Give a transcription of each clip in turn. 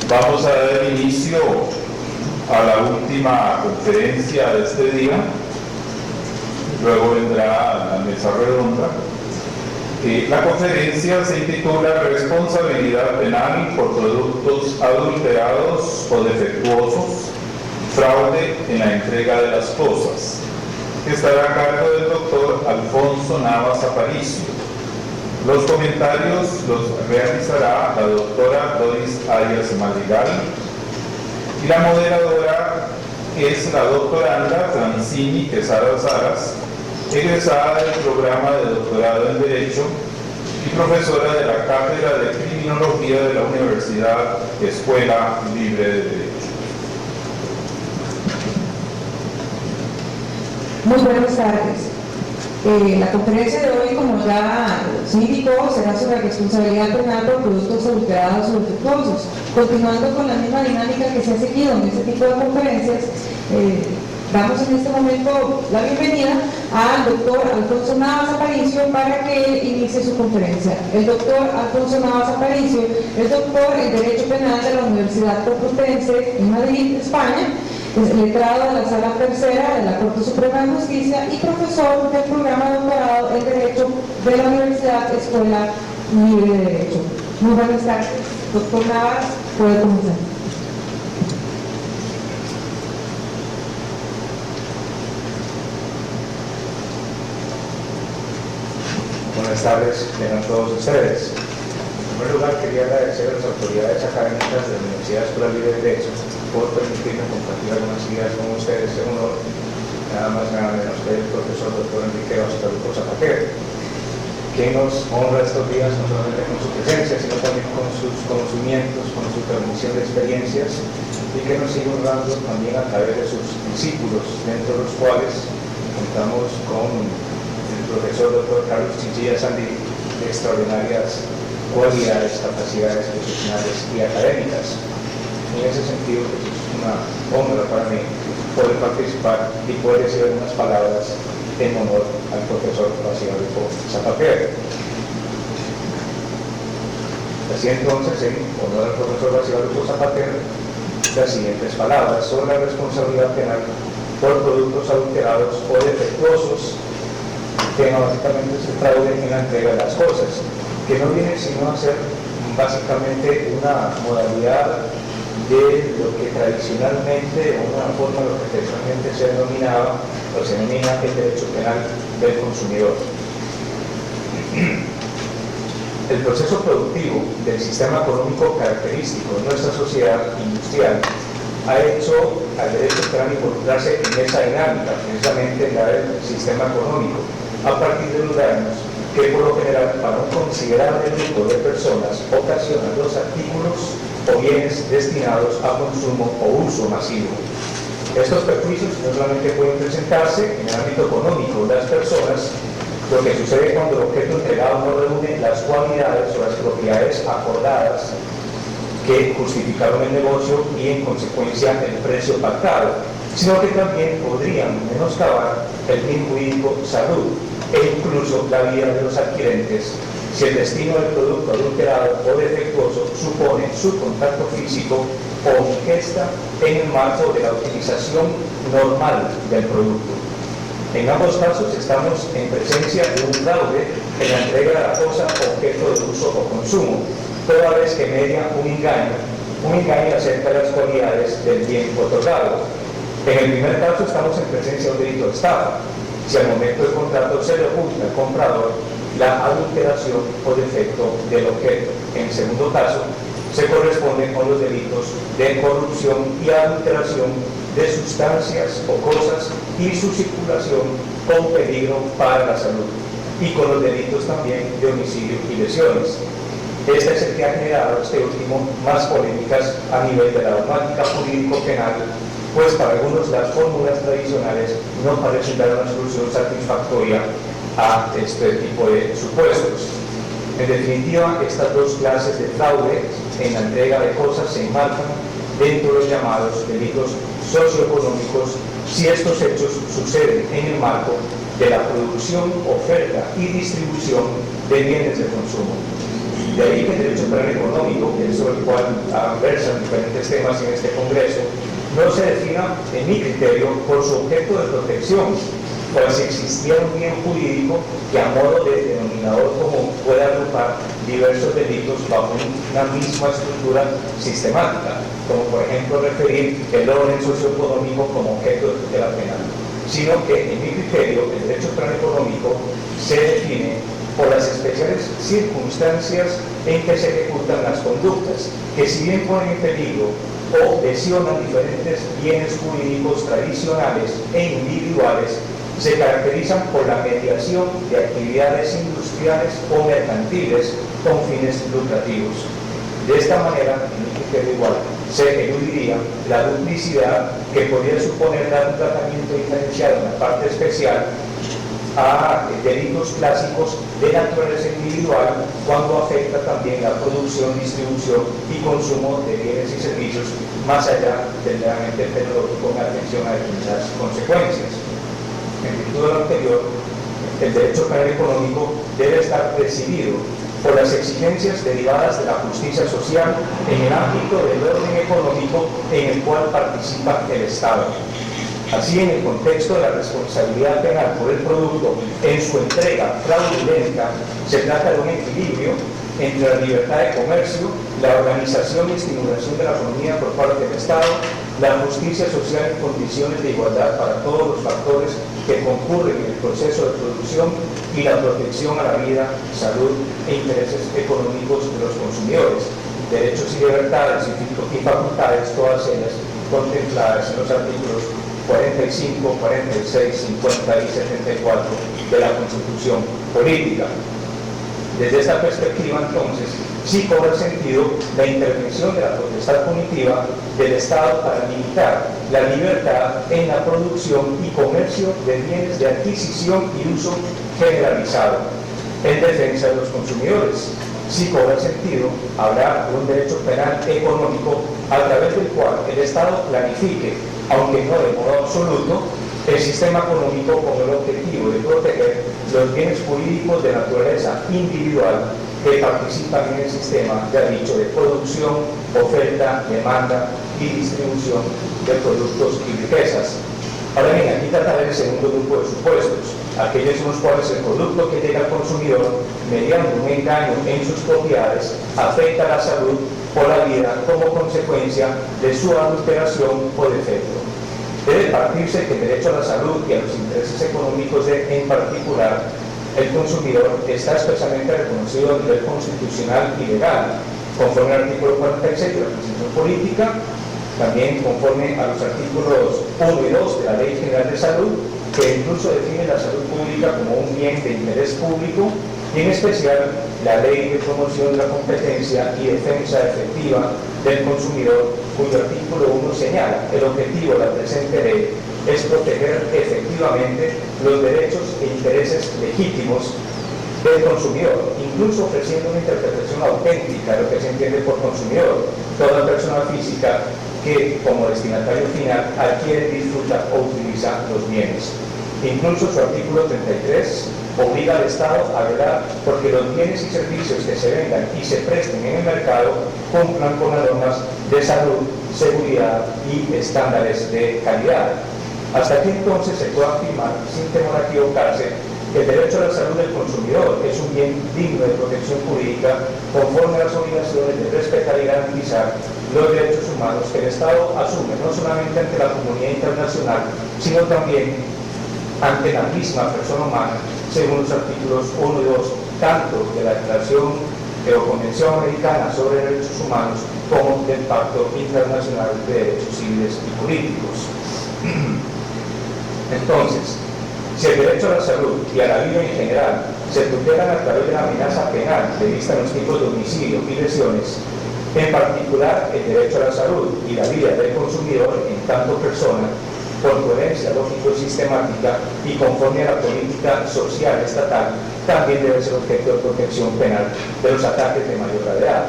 Vamos a dar inicio a la última conferencia de este día. Luego vendrá la mesa redonda. La conferencia se intitula Responsabilidad penal por productos adulterados o defectuosos, fraude en la entrega de las cosas, que estará a cargo del doctor Alfonso Navas Aparicio. Los comentarios los realizará la doctora Doris Arias Madrigal y la moderadora es la doctoranda Francini Quesada Saras, egresada del programa de doctorado en Derecho y profesora de la Cátedra de Criminología de la Universidad Escuela Libre de Derecho. Muy buenas tardes. La conferencia de hoy, como ya se indicó, será sobre responsabilidad penal por productos adulterados o defectuosos. Continuando con la misma dinámica que se ha seguido en este tipo de conferencias, damos en este momento la bienvenida al doctor Alfonso Navas Aparicio para que inicie su conferencia. El doctor Alfonso Navas Aparicio es doctor en Derecho Penal de la Universidad Complutense en Madrid, España. Es letrado de la Sala Tercera de la Corte Suprema de Justicia y profesor del programa de doctorado en Derecho de la Universidad Escuela Libre de Derecho. Muy buenas tardes. Doctor Navas, puede comenzar. Buenas tardes, tengan todos ustedes. En primer lugar, quería agradecer a las autoridades académicas de la Universidad Escuela Libre de Derecho por permitirme compartir algunas ideas con ustedes en honor, nada más nada menos que el profesor doctor Enrique Oscar Zapatero, que nos honra estos días no solamente con su presencia, sino también con sus conocimientos, con su transmisión de experiencias, y que nos sigue honrando también a través de sus discípulos, dentro de los cuales contamos con el profesor doctor Carlos Chinchilla Sandí, de extraordinarias cualidades, capacidades profesionales y académicas. En ese sentido, es una honra para mí poder participar y poder decir algunas palabras en honor al profesor Basilisco Zapatero. Así entonces, en honor al profesor Basilisco Zapatero, las siguientes palabras sobre la responsabilidad penal por productos adulterados o defectuosos, que básicamente se fraude en la entrega de las cosas, que no viene sino a ser básicamente una modalidad de lo que tradicionalmente, o una forma de lo que tradicionalmente se denominaba, o se denomina el derecho penal del consumidor. El proceso productivo del sistema económico característico de nuestra sociedad industrial ha hecho al derecho penal involucrarse en esa dinámica, precisamente la del sistema económico, a partir de los daños que por lo general para un considerable grupo de personas ocasionan los artículos o bienes destinados a consumo o uso masivo. Estos perjuicios no solamente pueden presentarse en el ámbito económico de las personas, lo que sucede cuando el objeto entregado no reúne las cualidades o las propiedades acordadas que justificaron el negocio y en consecuencia el precio pactado, sino que también podrían menoscabar el bien jurídico, salud e incluso la vida de los adquirentes si el destino del producto adulterado o defectuoso supone su contacto físico o ingesta en el marco de la utilización normal del producto. En ambos casos estamos en presencia de un fraude en la entrega de la cosa objeto de uso o consumo, toda vez que media un engaño acerca de las cualidades del bien otorgado. En el primer caso estamos en presencia de un delito de estafa, si al momento del contrato se le oculta al comprador la adulteración o defecto del objeto. En el segundo caso, se corresponde con los delitos de corrupción y adulteración de sustancias o cosas y su circulación con peligro para la salud, y con los delitos también de homicidio y lesiones. Este es el que ha generado este último más polémicas a nivel de la dogmática jurídico-penal, pues para algunos las fórmulas tradicionales no parecen dar una solución satisfactoria a este tipo de supuestos. En definitiva, estas dos clases de fraude en la entrega de cosas se enmarcan dentro de los llamados delitos socioeconómicos si estos hechos suceden en el marco de la producción, oferta y distribución de bienes de consumo. De ahí que el derecho penal económico, que es sobre el cual versan diferentes temas en este Congreso, no se defina, en mi criterio, por su objeto de protección, pues si existiera un bien jurídico que a modo de denominador común pueda agrupar diversos delitos bajo una misma estructura sistemática, como por ejemplo referir el orden socioeconómico como objeto de tutela penal, sino que, en mi criterio, el derecho penal económico se define por las especiales circunstancias en que se ejecutan las conductas, que si bien ponen en peligro o lesionan diferentes bienes jurídicos tradicionales e individuales, se caracterizan por la mediación de actividades industriales o mercantiles con fines lucrativos. De esta manera, en mi criterio igual, se eludiría la duplicidad que podría suponer dar un tratamiento diferenciado en la parte especial a delitos clásicos de naturaleza individual cuando afecta también la producción, distribución y consumo de bienes y servicios más allá del meramente tecnológico con atención a determinadas consecuencias. En virtud de lo anterior, el derecho penal económico debe estar presidido por las exigencias derivadas de la justicia social en el ámbito del orden económico en el cual participa el Estado. Así, en el contexto de la responsabilidad penal por el producto en su entrega fraudulenta, se trata de un equilibrio entre la libertad de comercio, la organización y estimulación de la economía por parte del Estado, la justicia social en condiciones de igualdad para todos los factores que concurren en el proceso de producción y la protección a la vida, salud e intereses económicos de los consumidores, derechos y libertades y facultades, todas ellas contempladas en los artículos 45, 46, 50 y 74 de la Constitución Política. Desde esta perspectiva, entonces, sí cobra sentido la intervención de la potestad punitiva del Estado para limitar la libertad en la producción y comercio de bienes de adquisición y uso generalizado en defensa de los consumidores. Sí cobra sentido hablar de un derecho penal económico a través del cual el Estado planifique, aunque no de modo absoluto, el sistema económico con el objetivo de proteger los bienes jurídicos de naturaleza individual que participan en el sistema, ya dicho, de producción, oferta, demanda y distribución de productos y riquezas. Ahora bien, aquí trataré el segundo grupo de supuestos, aquellos en los cuales el producto que llega al consumidor mediante un engaño en sus propiedades afecta a la salud o la vida como consecuencia de su adulteración o defecto. Debe partirse que el derecho a la salud y a los intereses económicos en particular, el consumidor está expresamente reconocido a nivel constitucional y legal, conforme al artículo 46 de la Constitución Política, también conforme a los artículos 1 y 2 de la Ley General de Salud, que incluso define la salud pública como un bien de interés público, y en especial la Ley de Promoción de la Competencia y Defensa Efectiva del Consumidor, cuyo artículo 1 señala: el objetivo de la presente ley es proteger efectivamente los derechos e intereses legítimos del consumidor, incluso ofreciendo una interpretación auténtica de lo que se entiende por consumidor, toda persona física que como destinatario final adquiere, disfruta o utiliza los bienes. Incluso su artículo 33 obliga al Estado a velar porque los bienes y servicios que se vendan y se presten en el mercado cumplan con las normas de salud, seguridad y estándares de calidad. Hasta aquí entonces se puede afirmar, sin temor a equivocarse, que el derecho a la salud del consumidor es un bien digno de protección jurídica conforme a las obligaciones de respetar y garantizar los derechos humanos que el Estado asume no solamente ante la comunidad internacional, sino también ante la misma persona humana, según los artículos 1 y 2, tanto de la Declaración o Convención Americana sobre Derechos Humanos como del Pacto Internacional de Derechos Civiles y Políticos. Entonces, si el derecho a la salud y a la vida en general se tutelan a través de la amenaza penal prevista en los tipos de homicidio y lesiones, en particular el derecho a la salud y la vida del consumidor en tanto persona, por coherencia lógico y sistemática y conforme a la política social estatal, también debe ser objeto de protección penal de los ataques de mayor gravedad,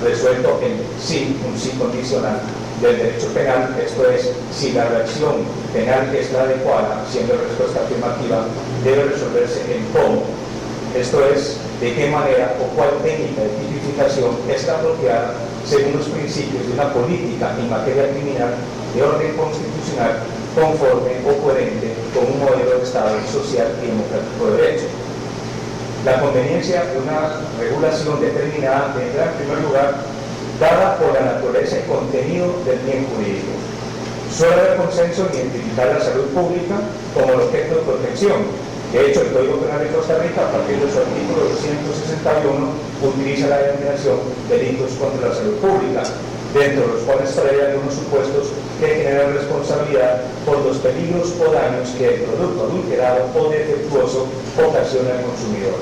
resuelto en sí, un sí condicional del derecho penal, esto es, si la reacción penal es la adecuada, siendo respuesta afirmativa, debe resolverse en cómo, esto es, de qué manera o cuál técnica de tipificación es la apropiada según los principios de una política en materia criminal de orden constitucional conforme o coherente con un modelo de Estado social y democrático de derecho. La conveniencia de una regulación determinada vendrá en primer lugar dada por la naturaleza y contenido del bien jurídico. Suele haber consenso en identificar la salud pública como el objeto de protección. De hecho, el Código Penal de Costa Rica, a partir de su artículo 261, utiliza la denominación delitos contra la salud pública, dentro de los cuales trae algunos supuestos que generan responsabilidad por los peligros o daños que el producto adulterado o defectuoso ocasiona al consumidor,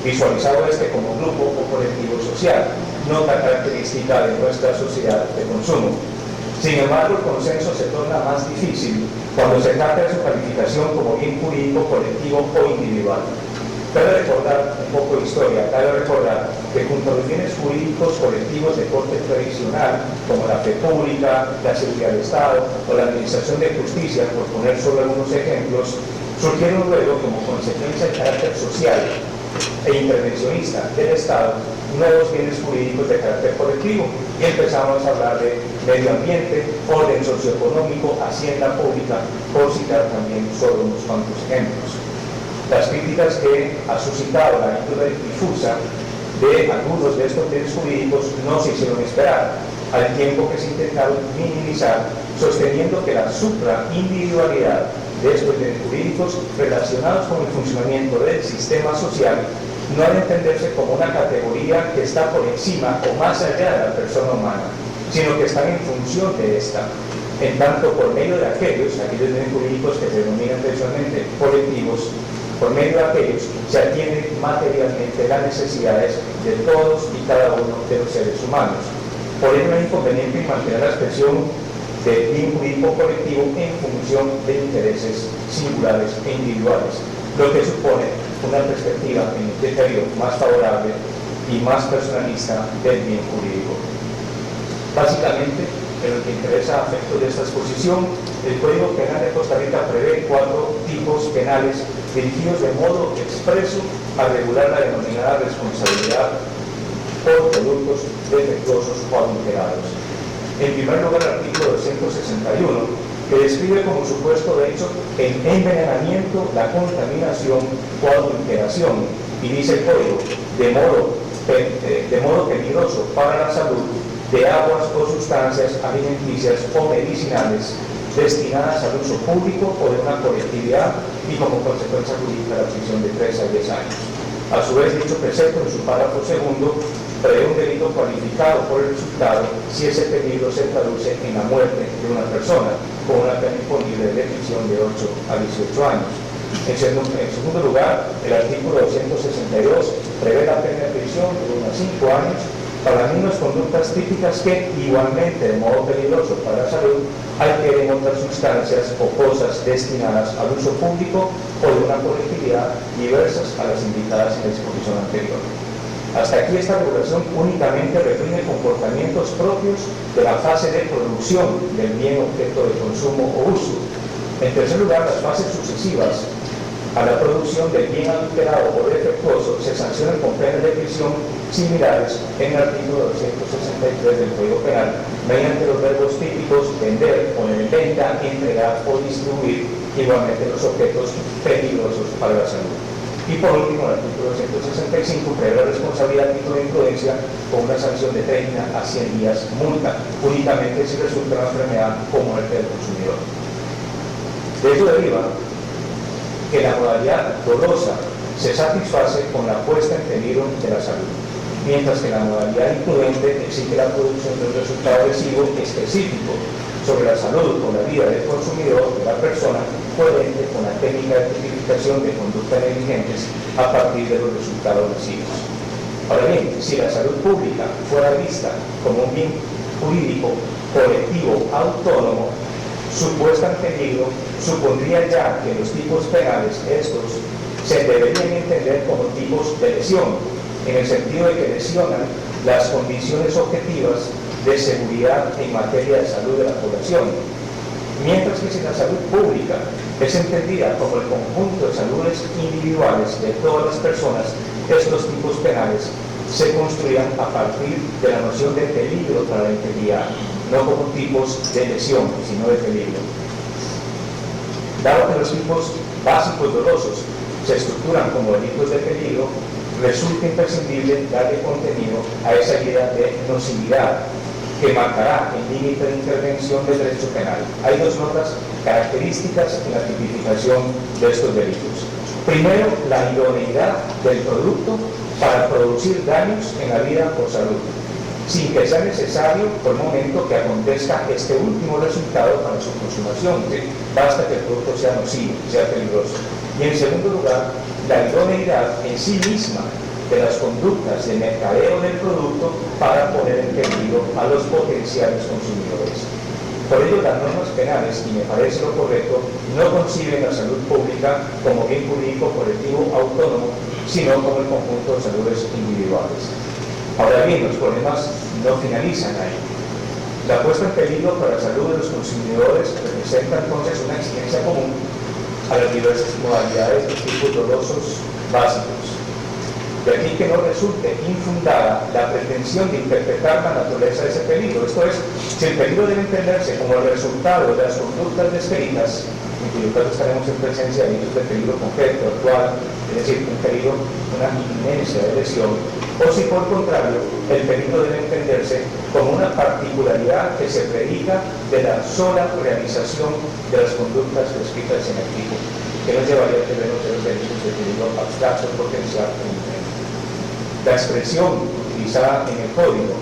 visualizado como grupo o colectivo social, nota característica de nuestra sociedad de consumo. Sin embargo, el consenso se torna más difícil cuando se trata de su calificación como bien jurídico, colectivo o individual. Cabe recordar un poco de historia, cabe recordar que junto a los bienes jurídicos colectivos de corte tradicional, como la fe pública, la seguridad del Estado o la administración de justicia, por poner solo algunos ejemplos, surgieron luego como consecuencia del carácter social e intervencionista del Estado nuevos bienes jurídicos de carácter colectivo y empezamos a hablar de medio ambiente, orden socioeconómico, hacienda pública, por citar también solo unos cuantos ejemplos. Las críticas que ha suscitado la índole difusa de algunos de estos bienes jurídicos no se hicieron esperar, al tiempo que se intentaron minimizar, sosteniendo que la supraindividualidad de estos bienes jurídicos relacionados con el funcionamiento del sistema social no ha de entenderse como una categoría que está por encima o más allá de la persona humana, sino que están en función de esta, en tanto por medio de aquellos bienes jurídicos que se denominan tradicionalmente colectivos, por medio de aquellos se atienden materialmente las necesidades de todos y cada uno de los seres humanos. Por ello no es inconveniente en mantener la expresión de bien jurídico colectivo en función de intereses singulares e individuales, lo que supone una perspectiva en un criterio más favorable y más personalista del bien jurídico. Básicamente, en lo que interesa a efectos de esta exposición, el Código Penal de Costa Rica prevé 4 tipos penales dirigidos de modo expreso a regular la denominada responsabilidad por productos defectuosos o adulterados. En primer lugar, el artículo 261, que describe como supuesto de hecho el envenenamiento, la contaminación o adulteración, y dice el Código, de modo peligroso para la salud de aguas o sustancias alimenticias o medicinales destinadas al uso público o de una colectividad y como consecuencia jurídica la prisión de 3 a 10 años. A su vez, dicho precepto en su párrafo segundo prevé un delito cualificado por el resultado si ese peligro se traduce en la muerte de una persona con una pena imponible de prisión de 8 a 18 años. En segundo lugar, el artículo 262 prevé la pena de prisión de 1 a 5 años para las mismas conductas típicas que, igualmente de modo peligroso para la salud, adquieren otras sustancias o cosas destinadas al uso público o de una colectividad diversas a las indicadas en la disposición anterior. Hasta aquí esta regulación únicamente reprime comportamientos propios de la fase de producción del bien objeto de consumo o uso. En tercer lugar, las fases sucesivas a la producción del bien adulterado o defectuoso se sancionan con penas de prisión similares en el artículo 263 del Código Penal, mediante los verbos típicos vender, poner en venta, entregar o distribuir, igualmente los objetos peligrosos para la salud. Y por último, el artículo 265 prevé la responsabilidad a título de imprudencia con una sanción de 30 a 100 días multa, únicamente si resulta una enfermedad o muerte del consumidor. De ello deriva que la modalidad dolosa se satisface con la puesta en peligro de la salud, mientras que la modalidad imprudente exige la producción de un resultado lesivo específico sobre la salud o la vida del consumidor, de la persona, coherente con la técnica de tipificación de conductas negligentes a partir de los resultados lesivos. Ahora bien, si la salud pública fuera vista como un bien jurídico colectivo autónomo, su puesta en peligro supondría ya que los tipos penales estos se deberían entender como tipos de lesión, en el sentido de que lesionan las condiciones objetivas de seguridad en materia de salud de la población. Mientras que si la salud pública es entendida como el conjunto de saludes individuales de todas las personas, estos tipos penales se construían a partir de la noción de peligro para la integridad, no como tipos de lesión, sino de peligro. Dado que los tipos básicos dolosos se estructuran como delitos de peligro, resulta imprescindible darle contenido a esa idea de nocividad que marcará el límite de intervención del derecho penal. Hay dos notas características en la tipificación de estos delitos. Primero, la idoneidad del producto para producir daños en la vida o salud, sin que sea necesario por el momento que acontezca este último resultado para su consumación. Basta que el producto sea nocivo, sea peligroso. Y en segundo lugar, la idoneidad en sí misma de las conductas de mercadeo del producto para poner en peligro a los potenciales consumidores. Por ello, las normas penales, y me parece lo correcto, no conciben la salud pública como bien jurídico colectivo autónomo, sino como el conjunto de saludes individuales. Ahora bien, los problemas no finalizan ahí. La puesta en peligro para la salud de los consumidores representa entonces una exigencia común a las diversas modalidades de tipos dolosos básicos. De aquí que no resulte infundada la pretensión de interpretar la naturaleza de ese peligro. Esto es, si el peligro debe entenderse como el resultado de las conductas descritas, en cuyo caso estaremos en presencia de delitos de peligro concreto, actual, es decir, un peligro, una inminencia de lesión, o si por contrario, el peligro debe entenderse como una particularidad que se predica de la sola realización de las conductas descritas en el tipo, que nos llevaría a tener los delitos de peligro abstracto, potencial e inminente. La expresión utilizada en el código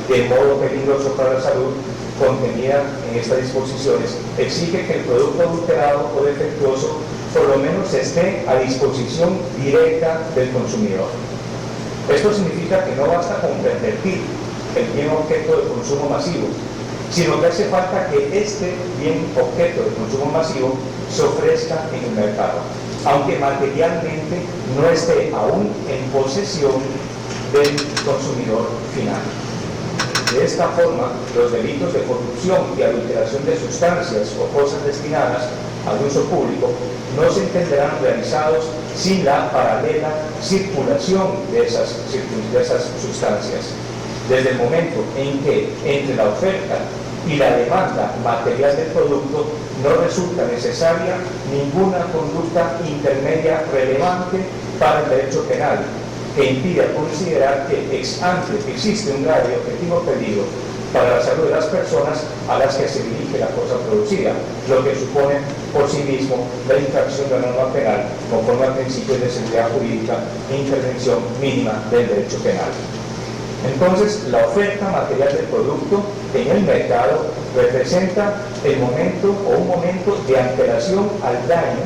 de modo peligroso para la salud, contenida en estas disposiciones, exige que el producto adulterado o defectuoso por lo menos esté a disposición directa del consumidor. Esto significa que no basta con pervertir el bien objeto de consumo masivo, sino que hace falta que este bien objeto de consumo masivo se ofrezca en el mercado, aunque materialmente no esté aún en posesión del consumidor final. De esta forma, los delitos de corrupción y adulteración de sustancias o cosas destinadas al uso público no se entenderán realizados sin la paralela circulación de esas sustancias. Desde el momento en que entre la oferta y la demanda material del producto no resulta necesaria ninguna conducta intermedia relevante para el derecho penal que impida considerar que ex ante existe un grave y objetivo peligro para la salud de las personas a las que se dirige la cosa producida, lo que supone por sí mismo la infracción de la norma penal conforme al principio de seguridad jurídica e intervención mínima del derecho penal. Entonces, la oferta material del producto en el mercado representa el momento o un momento de antelación al daño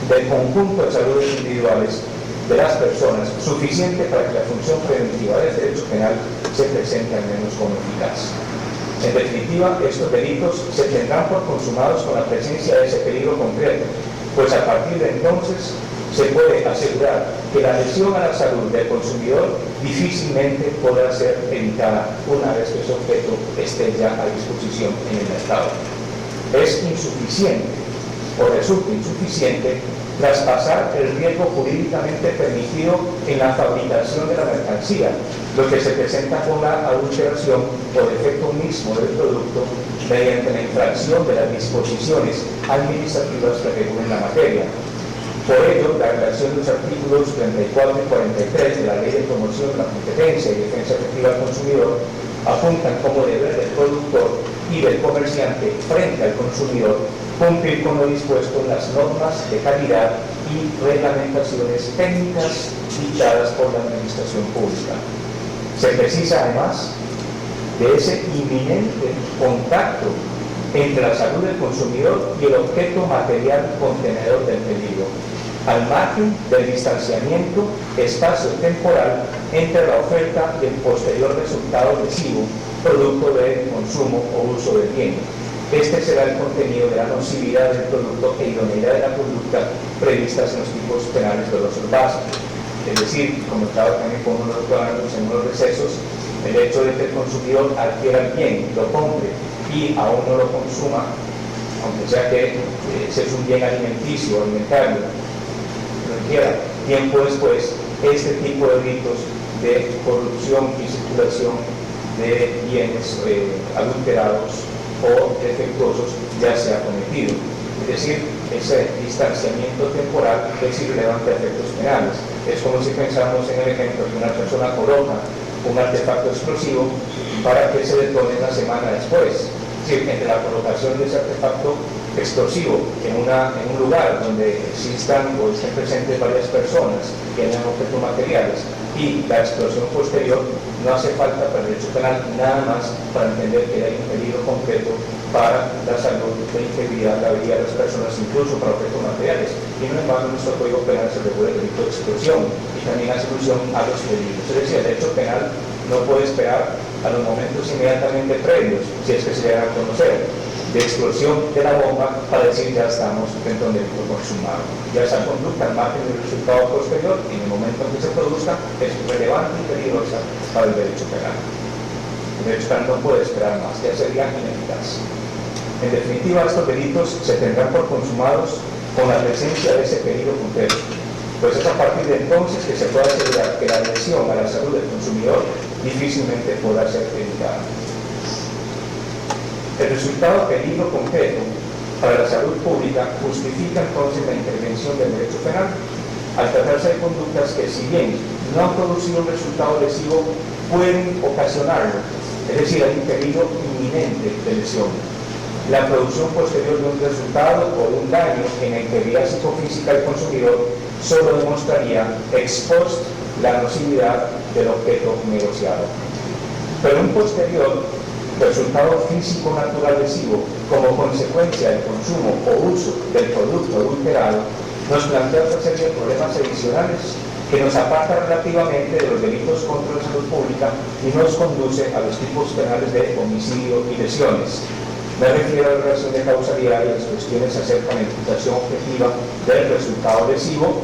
del conjunto de saludes individuales de las personas, suficiente para que la función preventiva del derecho penal se presente al menos como eficaz. En definitiva, estos delitos se tendrán por consumados con la presencia de ese peligro concreto, pues a partir de entonces se puede asegurar que la lesión a la salud del consumidor difícilmente podrá ser evitada una vez que ese objeto esté ya a disposición en el mercado. Es insuficiente o resulta insuficiente traspasar el riesgo jurídicamente permitido en la fabricación de la mercancía, lo que se presenta con la adulteración o defecto mismo del producto mediante la infracción de las disposiciones administrativas que regulen la materia. Por ello, la relación de los artículos 34 y 43 de la Ley de Promoción de la Competencia y Defensa Efectiva del Consumidor apuntan como deber del productor y del comerciante frente al consumidor cumplir con lo dispuesto en las normas de calidad y reglamentaciones técnicas dictadas por la administración pública. Se precisa además de ese inminente contacto entre la salud del consumidor y el objeto material contenedor del peligro, al margen del distanciamiento espacio-temporal entre la oferta y el posterior resultado lesivo, producto del consumo o uso del bien. Este será el contenido de la nocividad del producto e idoneidad de la conducta previstas en los tipos penales dolosos básicos. Es decir, como estaba también con unos recesos, el hecho de que el consumidor adquiera el bien, lo compre y aún no lo consuma aunque sea que ese es un bien alimenticio, alimentario, requiera tiempo después este tipo de delitos de corrupción y circulación de bienes adulterados o defectuosos ya se ha cometido. Es decir, ese distanciamiento temporal es irrelevante a efectos penales. Es como si pensamos en el ejemplo que una persona coloca un artefacto explosivo para que se detone una semana después. Es decir, entre la colocación de ese artefacto explosivo en un lugar donde existan o estén presentes varias personas que hayan objetos materiales y la explosión posterior, no hace falta para el derecho penal nada más para entender que hay un peligro concreto para la salud, la integridad, la vida de las personas, incluso para objetos materiales. Y no embargo, en nuestro Código Penal se regula el delito de explosión y también hace alusión a los peligros. Es decir, el derecho penal no puede esperar a los momentos inmediatamente previos, si es que se llega a conocer, de explosión de la bomba para decir ya estamos frente a un delito consumado. Ya esa conducta, al margen del resultado posterior, y en el momento en que se produzca, es relevante y peligrosa para el derecho penal. El derecho penal no puede esperar más, ya sería ineficaz. En definitiva, estos delitos se tendrán por consumados con la presencia de ese peligro concreto, pues es a partir de entonces que se puede asegurar que la lesión a la salud del consumidor difícilmente podrá ser evitada. El resultado peligro concreto para la salud pública justifica entonces la intervención del derecho penal al tratarse de conductas que, si bien no han producido un resultado lesivo, pueden ocasionarlo, es decir, hay un peligro inminente de lesión. La producción posterior de un resultado o de un daño en la integridad psicofísica del consumidor solo demostraría ex post la nocividad del objeto negociado. Pero un posterior resultado físico natural lesivo como consecuencia del consumo o uso del producto adulterado nos plantea otra serie de problemas adicionales que nos aparta relativamente de los delitos contra la salud pública y nos conduce a los tipos penales de homicidio y lesiones. Me refiero a la relación de causalidad y a las cuestiones acerca de la imputación objetiva del resultado lesivo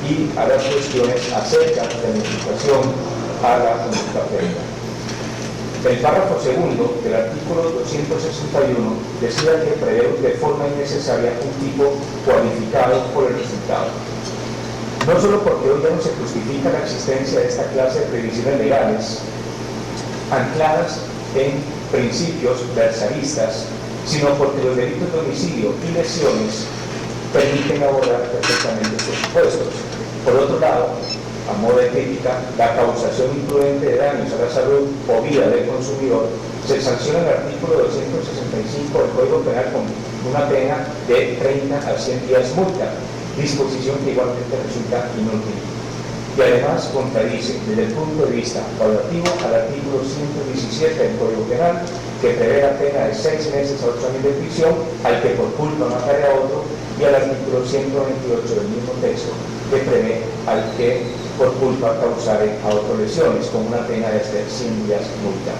y a las cuestiones acerca de la imputación a la conducta previa. El párrafo segundo del artículo 261 decía que prevé de forma innecesaria un tipo cualificado por el resultado. No solo porque hoy ya no se justifica la existencia de esta clase de previsiones legales ancladas en principios versalistas, sino porque los delitos de homicidio y lesiones permiten abordar perfectamente estos supuestos. Por otro lado, a modo de crítica, la causación imprudente de daños a la salud o vida del consumidor se sanciona en el artículo 265 del Código Penal con una pena de 30 a 100 días multa, disposición que igualmente resulta inútil. Y además contradice desde el punto de vista evaluativo al artículo 117 del Código Penal, que prevé la pena de 6 meses a 8 años de prisión al que por culpa matare a otro, y al artículo 128 del mismo texto, que prevé al que por culpa causare a otro lesiones, con una pena de hasta 100 días multa.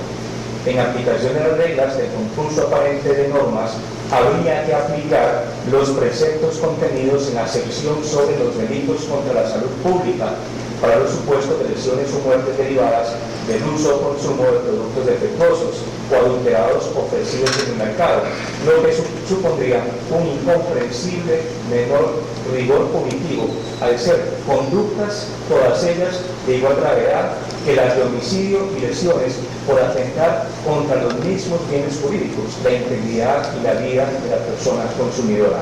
En aplicación de las reglas del concurso aparente de normas, habría que aplicar los preceptos contenidos en la sección sobre los delitos contra la salud pública para los supuestos de lesiones o muertes derivadas del uso o consumo de productos defectuosos o adulterados ofrecidos en el mercado, lo que supondría un incomprensible menor rigor punitivo, al ser conductas, todas ellas de igual gravedad que las de homicidio y lesiones por atentar contra los mismos bienes jurídicos, la integridad y la vida de la persona consumidora.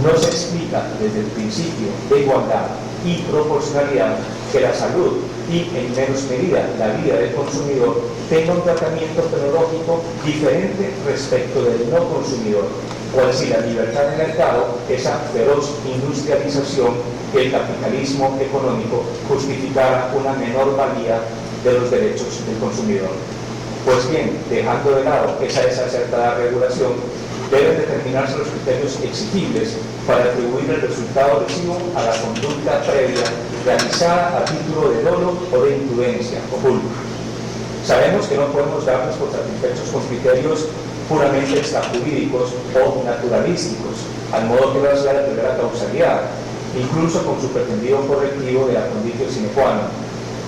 No se explica desde el principio de igualdad y proporcionalidad que la salud y, en menos medida, la vida del consumidor tenga un tratamiento penológico diferente respecto del no consumidor, o así la libertad de mercado, esa feroz industrialización que el capitalismo económico justificara una menor valía de los derechos del consumidor. Pues bien, dejando de lado esa desacertada regulación, deben determinarse los criterios exigibles para atribuir el resultado lesivo a la conducta previa realizada a título de dolo o de imprudencia o culpa. Sabemos que no podemos darnos por satisfechos con criterios puramente extrajurídicos o naturalísticos, al modo que lo hacía la primera causalidad, incluso con su pretendido correctivo de la conditio sine qua non.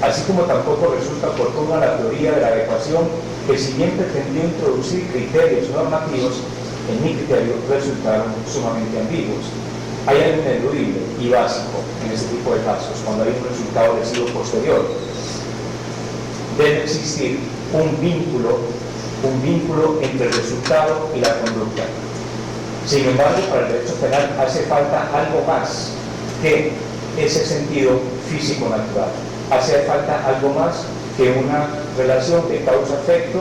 Así como tampoco resulta oportuna la teoría de la adecuación, que si bien pretendió introducir criterios normativos, en mi criterio, resultaron sumamente ambiguos. Hay algo ineludible y básico en este tipo de casos, cuando hay un resultado lesivo posterior. Debe existir un vínculo entre el resultado y la conducta. Sin embargo, para el derecho penal hace falta algo más que ese sentido físico-natural. Hace falta algo más que una relación de causa-efecto,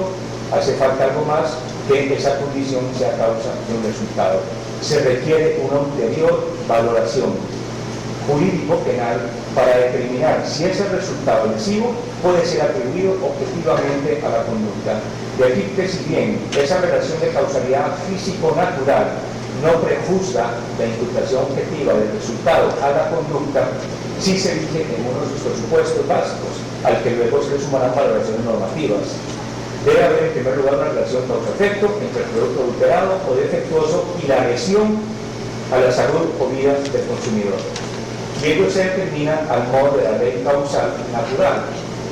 hace falta algo más que esa condición sea causa de un resultado. Se requiere una ulterior valoración jurídico-penal para determinar si ese resultado lesivo puede ser atribuido objetivamente a la conducta. De aquí que, si bien esa relación de causalidad físico-natural no prejuzga la imputación objetiva del resultado a la conducta, sí se rige en uno de sus presupuestos básicos, al que luego se le sumarán valoraciones normativas. Debe haber en primer lugar una relación causa-efecto entre el producto adulterado o defectuoso y la lesión a la salud o vida del consumidor. Y ello se determina al modo de la ley causal natural,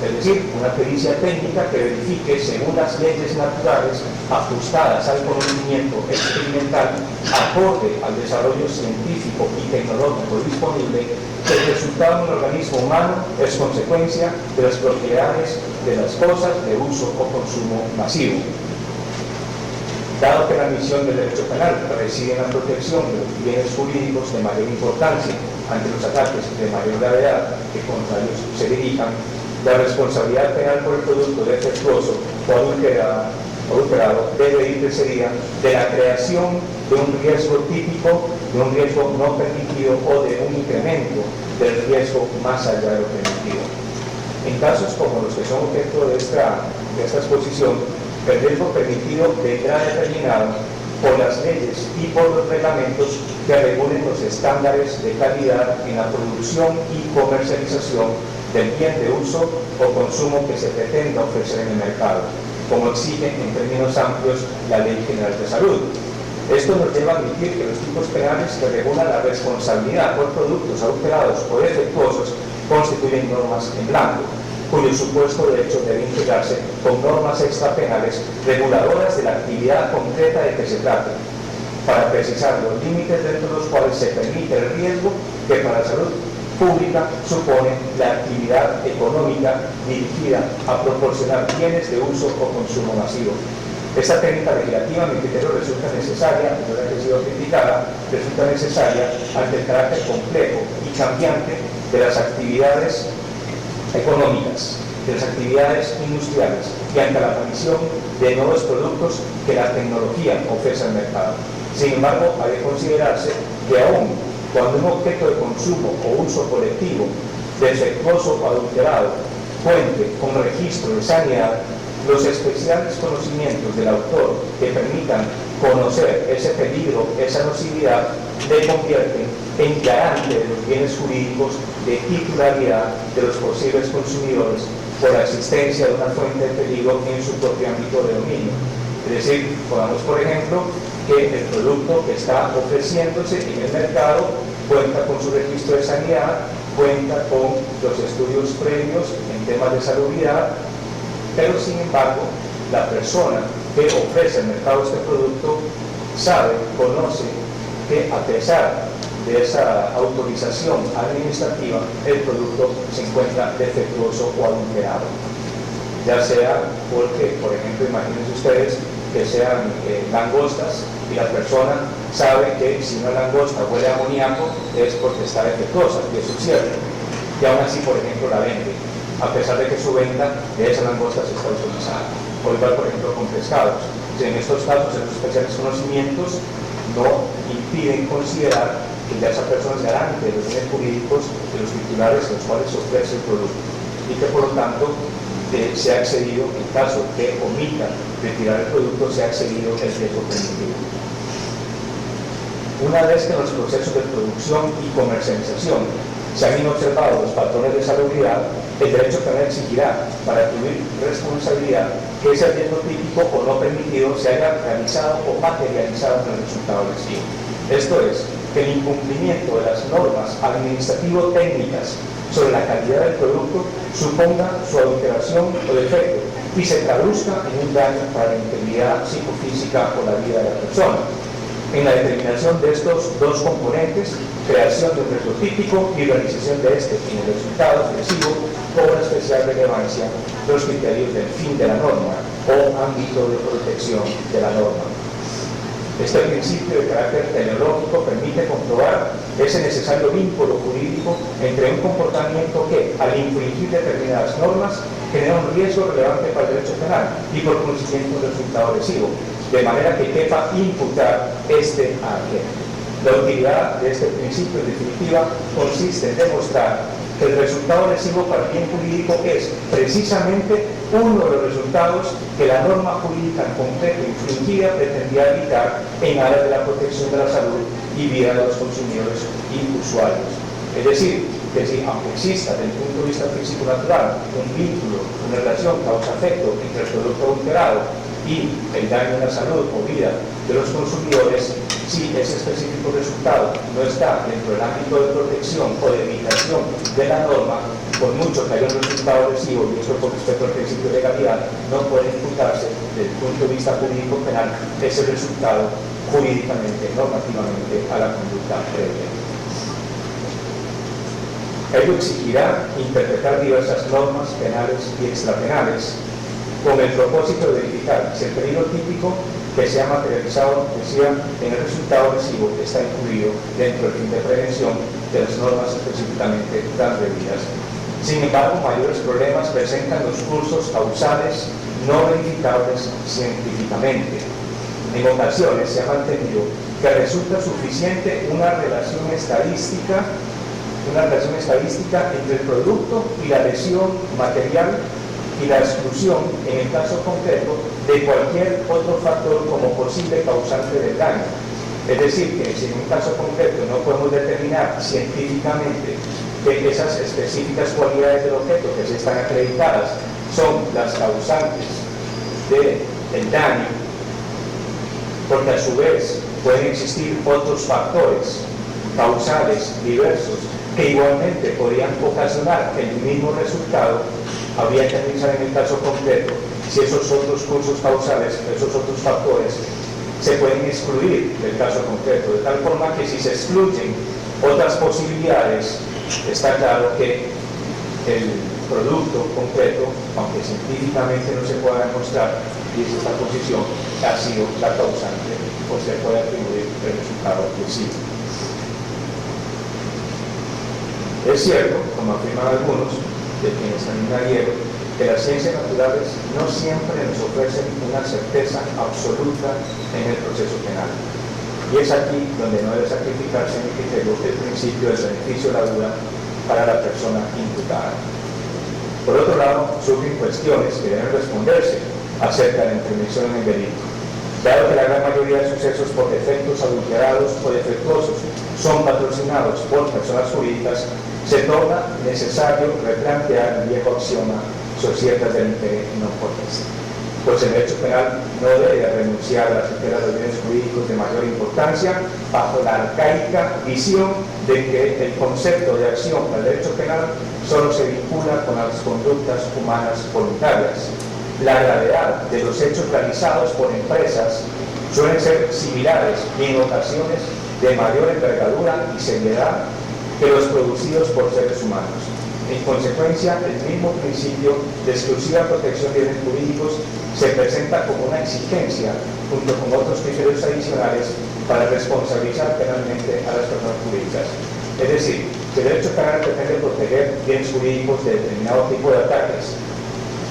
es decir, una pericia técnica que verifique, según las leyes naturales ajustadas al conocimiento experimental, acorde al desarrollo científico y tecnológico disponible, que el resultado de un organismo humano es consecuencia de las propiedades de las cosas de uso o consumo masivo. Dado que la misión del derecho penal reside en la protección de los bienes jurídicos de mayor importancia ante los ataques de mayor gravedad que contra ellos se dirijan, la responsabilidad penal por el producto defectuoso o adulterado debe ir precedida de la creación de un riesgo típico, de un riesgo no permitido o de un incremento del riesgo más allá de lo permitido. En casos como los que son objeto de esta exposición, el riesgo permitido vendrá determinado por las leyes y por los reglamentos que regulen los estándares de calidad en la producción y comercialización del bien de uso o consumo que se pretenda ofrecer en el mercado, como exige en términos amplios la Ley General de Salud. Esto nos lleva a admitir que los tipos penales que regulan la responsabilidad por productos adulterados o defectuosos constituyen normas en blanco, cuyo supuesto derecho debe integrarse con normas extrapenales reguladoras de la actividad concreta de que se trate, para precisar los límites dentro de los cuales se permite el riesgo que para la salud pública supone la actividad económica dirigida a proporcionar bienes de uso o consumo masivo. Esta técnica legislativa, a mi criterio, resulta necesaria, no la que ha sido criticada, resulta necesaria ante el carácter complejo y cambiante de las actividades económicas, de las actividades industriales y ante la aparición de nuevos productos que la tecnología ofrece al mercado. Sin embargo, ha de considerarse que aún cuando un objeto de consumo o uso colectivo, defectuoso o adulterado, cuente con registro de sanidad, los especiales conocimientos del autor que permitan conocer ese peligro, esa nocividad, le convierten en garante de los bienes jurídicos de titularidad de los posibles consumidores por la existencia de una fuente de peligro en su propio ámbito de dominio. Es decir, podamos, por ejemplo, que el producto que está ofreciéndose en el mercado cuenta con su registro de sanidad, cuenta con los estudios previos en temas de salubridad, pero sin embargo, la persona que ofrece al mercado este producto sabe, conoce que a pesar de esa autorización administrativa, el producto se encuentra defectuoso o adulterado. Ya sea porque, por ejemplo, imagínense ustedes que sean langostas y la persona sabe que si una langosta huele a amoníaco es porque está defectuosa, y eso es cierto. Y aún así, por ejemplo, la vende, a pesar de que su venta de esa langosta se está autorizada. O igual, por ejemplo, con pescados. En estos casos, esos especiales conocimientos no impiden considerar que ya esa persona es garante de los bienes jurídicos de los titulares a los cuales se ofrece el producto y que por lo tanto se ha excedido, en caso que omita retirar el producto, se ha excedido el riesgo permitido. Una vez que en los procesos de producción y comercialización se han observado los patrones de salubridad, el derecho penal exigirá, para atribuir responsabilidad, que ese riesgo típico o no permitido se haya realizado o materializado en el resultado lesivo. Esto es, que el incumplimiento de las normas administrativo-técnicas sobre la calidad del producto suponga su adulteración o defecto, y se traduzca en un daño para la integridad psicofísica o la vida de la persona. En la determinación de estos dos componentes, creación de un riesgo típico y realización de este en el resultado expresivo, cobra especial relevancia los criterios del fin de la norma o ámbito de protección de la norma. Este principio de carácter teleológico permite comprobar ese necesario vínculo jurídico entre un comportamiento que, al infringir determinadas normas, genera un riesgo relevante para el derecho penal y por consiguiente un resultado lesivo, de manera que quepa imputar este a aquel. La utilidad de este principio, en definitiva, consiste en demostrar que el resultado lesivo para el bien jurídico es precisamente uno de los resultados que la norma jurídica en concreto infringida pretendía evitar en aras de la protección de la salud y vida de los consumidores y usuarios. Es decir, que si, aunque exista desde el punto de vista físico-natural un vínculo, una relación causa-efecto entre el producto adulterado y el daño en la salud o vida de los consumidores, si ese específico resultado no está dentro del ámbito de protección o de evitación de la norma, por mucho que haya un resultado lesivo, y esto con respecto al principio de legalidad, no puede imputarse desde el punto de vista jurídico penal ese resultado jurídicamente, normativamente, a la conducta previa. Ello exigirá interpretar diversas normas penales y extrapenales con el propósito de verificar si el peligro típico que se ha materializado, decía, en el resultado lesivo está incluido dentro del fin de prevención de las normas específicamente transgredidas. Sin embargo, mayores problemas presentan los cursos causales no verificables científicamente. En ocasiones se ha mantenido que resulta suficiente una relación estadística entre el producto y la lesión material y la exclusión, en el caso concreto, de cualquier otro factor como posible causante del daño. Es decir, que si en un caso concreto no podemos determinar científicamente que esas específicas cualidades del objeto que se están acreditadas son las causantes del daño, porque a su vez pueden existir otros factores causales diversos que igualmente podrían ocasionar el mismo resultado, habría que analizar en el caso concreto si esos otros cursos causales, esos otros factores, se pueden excluir del caso concreto, de tal forma que si se excluyen otras posibilidades, está claro que el producto concreto, aunque científicamente no se pueda demostrar, y es esta posición, ha sido la causante, o se puede atribuir el resultado lesivo. Es cierto, como afirman algunos, de quienes también adhieren, que las ciencias naturales no siempre nos ofrecen una certeza absoluta en el proceso penal. Y es aquí donde no debe sacrificarse en mi criterio el principio del beneficio de la duda para la persona imputada. Por otro lado, surgen cuestiones que deben responderse acerca de la intervención en el delito. Dado que la gran mayoría de sucesos por defectos adulterados o defectuosos son patrocinados por personas jurídicas, se torna necesario replantear el viejo axioma societas del interés non potest. Pues el derecho penal no debe renunciar a la tutela de los bienes jurídicos de mayor importancia bajo la arcaica visión de que el concepto de acción del derecho penal solo se vincula con las conductas humanas voluntarias. La gravedad de los hechos realizados por empresas suelen ser similares y en ocasiones de mayor envergadura y seriedad que los producidos por seres humanos. En consecuencia, el mismo principio de exclusiva protección de bienes jurídicos se presenta como una exigencia, junto con otros criterios adicionales, para responsabilizar penalmente a las personas jurídicas. Es decir, que el derecho penal pretende proteger bienes jurídicos de determinado tipo de ataques,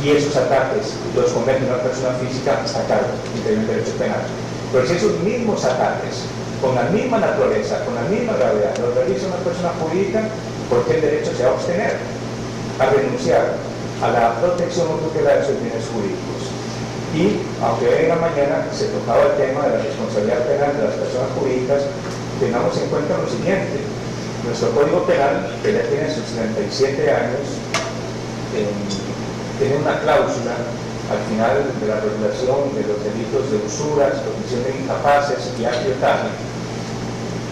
y esos ataques los comete una persona física, está claro, en el derecho penal. Pero si esos mismos ataques, con la misma naturaleza, con la misma gravedad, los realiza una persona jurídica, ¿por qué el derecho se va a abstener a renunciar a la protección o tutela de sus bienes jurídicos? Y, aunque hoy en la mañana se tocaba el tema de la responsabilidad penal de las personas jurídicas, tengamos en cuenta lo siguiente: nuestro Código Penal, que ya tiene sus 37 años, tiene una cláusula al final de la regulación de los delitos de usura, expropiación de incapaces y agiotaje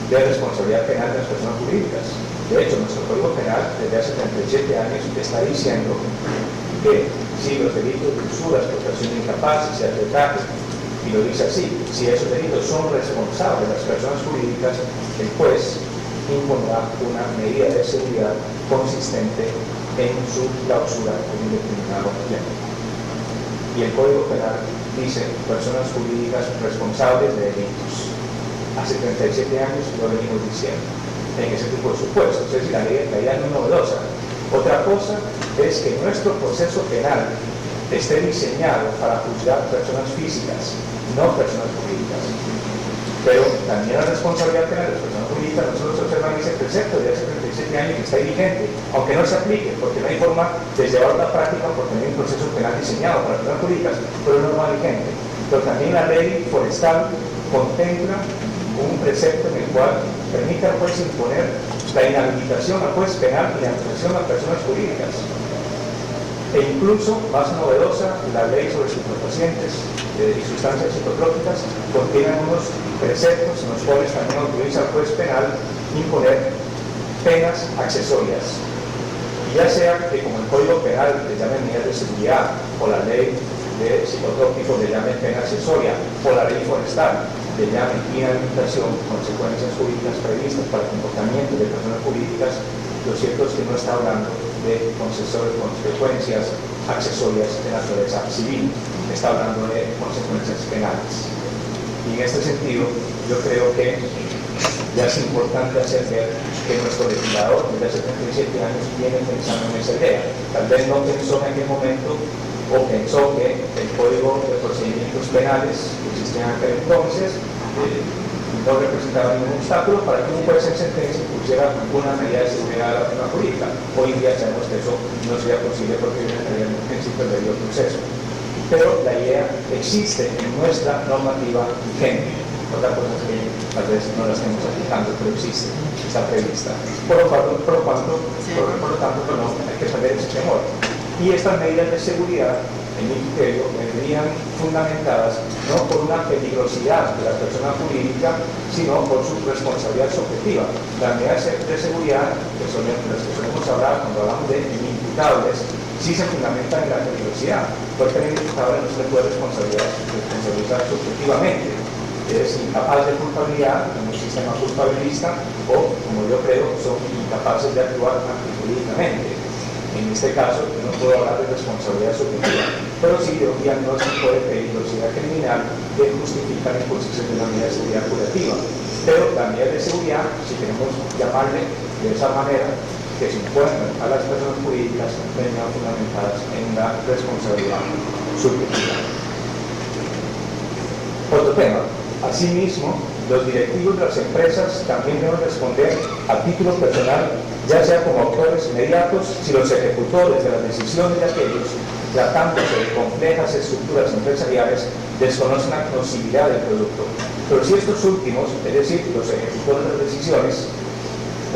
de responsabilidad penal de las personas jurídicas. De hecho, nuestro Código Penal desde hace 37 años está diciendo que si los delitos de usura, explotación de incapaces y arbitraje, y lo dice así, si esos delitos son responsables las personas jurídicas, el juez impondrá una medida de seguridad consistente en su clausura en un determinado tiempo. Y el Código Penal dice personas jurídicas responsables de delitos. Hace 37 años lo venimos diciendo en ese tipo de supuestos, es decir, la ley no es novedosa. Otra cosa es que nuestro proceso penal esté diseñado para juzgar personas físicas, no personas jurídicas. Pero también la responsabilidad penal de las personas jurídicas, nosotros observamos ese precepto de hace 37 años que está ahí vigente, aunque no se aplique, porque no hay forma de llevarlo a la práctica, porque no hay un proceso penal diseñado para personas jurídicas, pero no va vigente. Pero también la ley forestal contempla un precepto en el cual permite al juez imponer la inhabilitación al juez penal y la inhabilitación a personas jurídicas. E incluso, más novedosa, la ley sobre estupefacientes y sustancias psicotrópicas contiene unos preceptos en los cuales también autoriza al juez penal imponer penas accesorias. Y ya sea que como el Código Penal le llamen medidas de seguridad, o la ley de psicotrópicos le llamen pena accesoria, o la ley forestal le llamen inhabilitación, consecuencias jurídicas previstas para el comportamiento de personas jurídicas, lo cierto es que no está hablando de consecuencias accesorias de naturaleza civil, está hablando de consecuencias penales. Y en este sentido, yo creo que ya es importante hacer ver que nuestro legislador desde hace 37 años viene pensando en esa idea. Tal vez no pensó en aquel momento, o pensó que el Código de Procedimientos Penales que existía en aquel entonces no representaba ningún obstáculo para que un juez en sentencia pusiera una medida de seguridad a la persona jurídica. Hoy en día sabemos que eso no sería posible porque viene en principio del debido proceso. Pero la idea existe en nuestra normativa vigente. Otra cosa es que tal vez no la estemos aplicando, pero existe, está prevista. Por lo tanto, hay que perder ese temor. Y estas medidas de seguridad, en mi criterio, vendrían fundamentadas no por una peligrosidad de la persona jurídica, sino por su responsabilidad subjetiva. Las medidas de seguridad, que son las que solemos hablar cuando hablamos de inimputables, sí se fundamentan en la peligrosidad, porque el imputable no se le puede responsabilizar subjetivamente. Es incapaz de culpabilidad en un sistema culpabilista, o, como yo creo, son incapaces de actuar antijurídicamente. En este caso, yo no puedo hablar de responsabilidad subjetiva, pero sí de un diagnóstico de peligrosidad criminal que justifica la imposición de una medida de seguridad curativa. Pero la medida de seguridad, si queremos llamarle de esa manera, que se imponen a las personas jurídicas, vendrán fundamentadas en la responsabilidad subjetiva. Otro tema. Asimismo, los directivos de las empresas también deben responder a título personal, ya sea como autores inmediatos, si los ejecutores de las decisiones de aquellos, tratándose de complejas estructuras empresariales, desconocen la nocividad del producto. Pero si estos últimos, es decir, los ejecutores de las decisiones,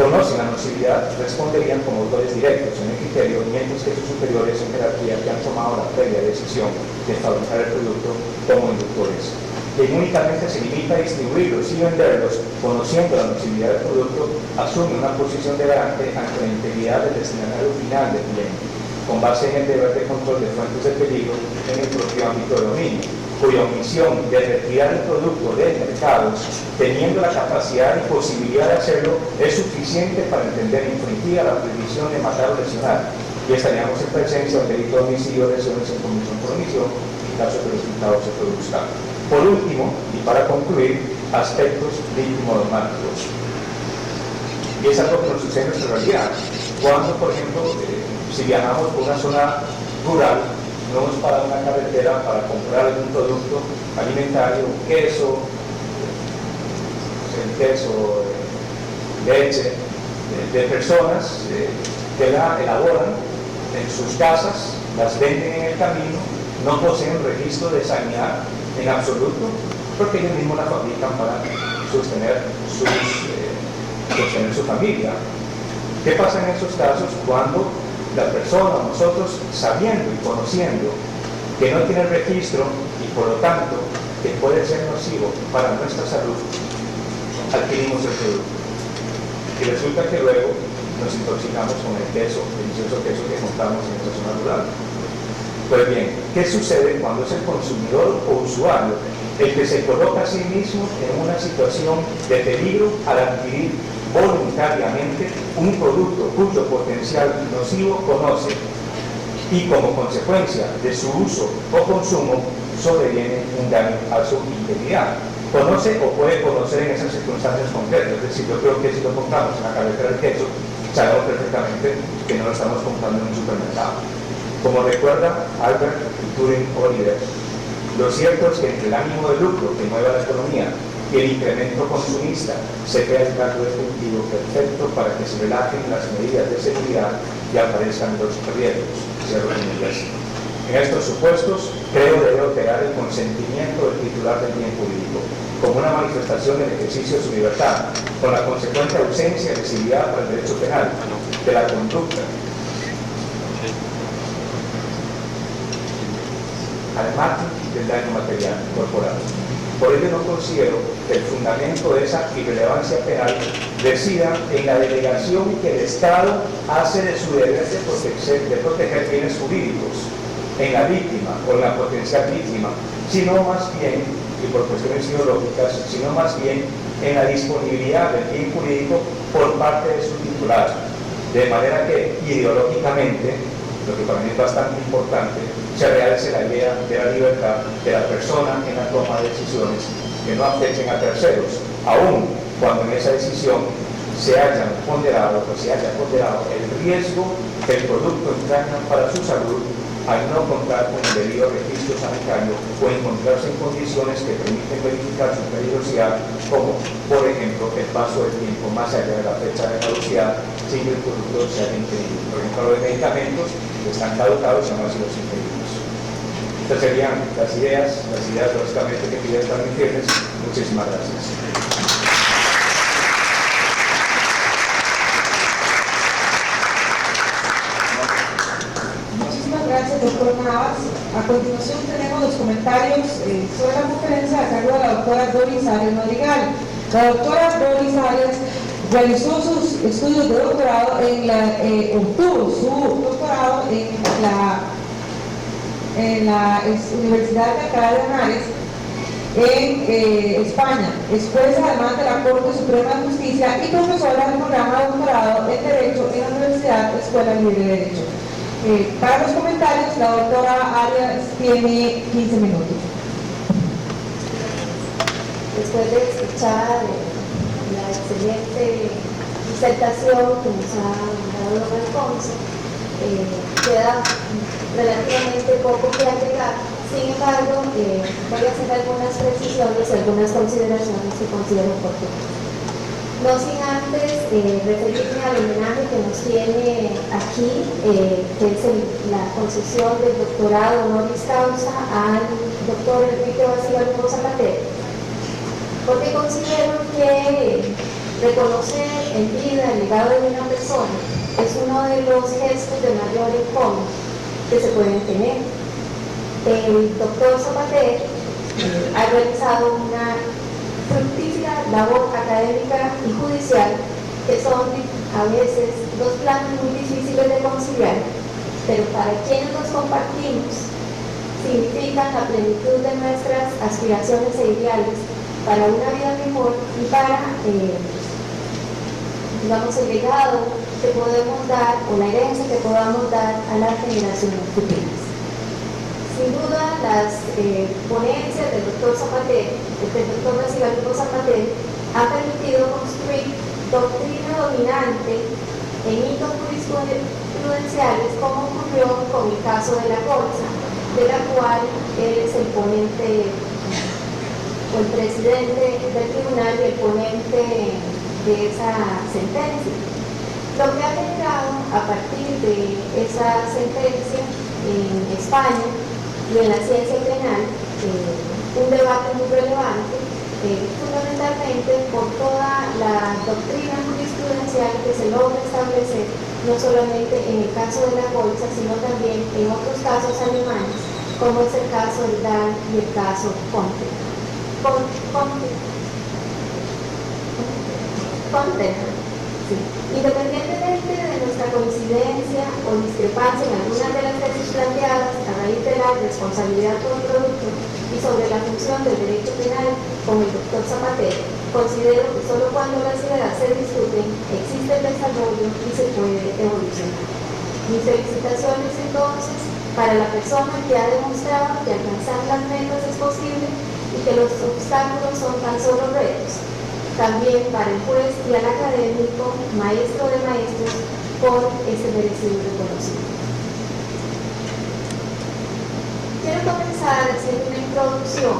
conocen la nocividad, responderían como autores directos en el criterio, mientras que sus superiores en jerarquía que han tomado la previa decisión de fabricar el producto como inductores. Quien únicamente se limita a distribuirlos y venderlos, conociendo la nocividad del producto, asume una posición de garante ante la integridad del destinatario final del cliente, con base en el deber de control de fuentes de peligro en el propio ámbito de dominio, cuya omisión de retirar el producto del mercado, teniendo la capacidad y posibilidad de hacerlo, es suficiente para entender infringida la prohibición de matar o lesionar, y estaríamos en presencia del delito de homicidio o lesiones en comisión por omisión, en caso que el resultado se produzca. Por último, y para concluir, aspectos víctimo-dogmáticos. Y es algo que nos sucede en nuestra realidad. Cuando, por ejemplo, si viajamos por una zona rural, no nos para una carretera para comprar algún producto alimentario, queso, leche, de personas que la elaboran en sus casas, las venden en el camino, no poseen registro de sanidad en absoluto, porque ellos mismos la fabrican para sostener su familia. ¿Qué pasa en esos casos cuando la persona, nosotros, sabiendo y conociendo que no tiene registro y por lo tanto que puede ser nocivo para nuestra salud, adquirimos el producto? Y resulta que luego nos intoxicamos con el queso, delicioso queso que compramos en nuestra zona rural. Pues bien, ¿qué sucede cuando es el consumidor o usuario el que se coloca a sí mismo en una situación de peligro al adquirir voluntariamente un producto cuyo potencial nocivo conoce y como consecuencia de su uso o consumo sobreviene un daño a su integridad? Conoce o puede conocer en esas circunstancias concretas. Es decir, yo creo que si lo compramos en la carretera del queso, sabemos perfectamente que no lo estamos comprando en un supermercado. Como recuerda Albert Turing Oliver, lo cierto es que entre el ánimo de lucro que mueve a la economía y el incremento consumista se crea el caldo de cultivo perfecto para que se relajen las medidas de seguridad y aparezcan los riesgos. Cierro comillas. En estos supuestos, creo debe operar el consentimiento del titular del bien jurídico, como una manifestación del ejercicio de su libertad, con la consecuente ausencia de lesividad para el derecho penal, de la conducta, al margen del daño material corporal. Por ello no considero que el fundamento de esa irrelevancia penal resida en la delegación que el Estado hace de su deber de proteger bienes jurídicos en la víctima o en la potencial víctima, sino más bien, y por cuestiones ideológicas, sino más bien en la disponibilidad del bien jurídico por parte de su titular, de manera que ideológicamente, lo que para mí es bastante importante, se realce la idea de la libertad de la persona en la toma de decisiones que no afecten a terceros, aun cuando en esa decisión se haya ponderado el riesgo que el producto entraña para su salud al no contar con el debido registro sanitario o encontrarse en condiciones que permiten verificar su peligrosidad, como por ejemplo el paso del tiempo más allá de la fecha de caducidad sin que el producto se haya impedido. Por ejemplo, los medicamentos que están caducados son así los impedidos. Estas serían las ideas básicamente que quería transmitirles. Muchísimas gracias. Gracias, doctor Navas. A continuación tenemos los comentarios sobre la conferencia a cargo de la doctora Doris Arias Madrigal. La doctora Doris Arias realizó sus estudios de doctorado obtuvo su doctorado en la Universidad de Alcalá de Henares, en España. Es jueza además de la Corte Suprema de Justicia y profesora del programa de doctorado en Derecho en la Universidad Escuela Libre de Derecho. Para los comentarios, la doctora Arias tiene 15 minutos. Después de escuchar la excelente disertación que nos ha dado don Alfonso, queda relativamente poco que agregar. Sin embargo, voy a hacer algunas precisiones y algunas consideraciones que considero oportunas. No sin antes referirme al homenaje que nos tiene aquí, que es la concesión del doctorado honoris causa al doctor Enrique Basilio Zapatero, porque considero que reconocer en vida el legado de una persona es uno de los gestos de mayor encono que se pueden tener. El doctor Zapatero ha realizado una fructífera labor académica y judicial, que son a veces dos planos muy difíciles de conciliar, pero para quienes los compartimos significan la plenitud de nuestras aspiraciones e ideales para una vida mejor y para, digamos, el legado que podemos dar o la herencia que podamos dar a las generaciones futuras. Sin duda, las ponencias del doctor Zapatero, del doctor Basilio Zapatero, han permitido construir doctrina dominante en hitos jurisprudenciales, como ocurrió con el caso de la Bolsa, de la cual él es el ponente o el presidente del tribunal y el ponente de esa sentencia. Lo que ha generado a partir de esa sentencia en España y en la ciencia penal un debate muy relevante, fundamentalmente por toda la doctrina jurisprudencial que se logra establecer, no solamente en el caso de la Bolsa, sino también en otros casos alemanes, como es el caso del DAL y el caso Conte. Sí. Independientemente de nuestra coincidencia o discrepancia en algunas de las tesis planteadas a raíz raíz de la responsabilidad por un producto y sobre la función del derecho penal con el doctor Zapatero, considero que solo cuando las ideas se discuten existe el desarrollo y se puede evolucionar. Mis felicitaciones entonces para la persona que ha demostrado que alcanzar las metas es posible y que los obstáculos son tan solo retos. También para el juez y al académico, maestro de maestros, por este merecido reconocimiento. Quiero comenzar haciendo una introducción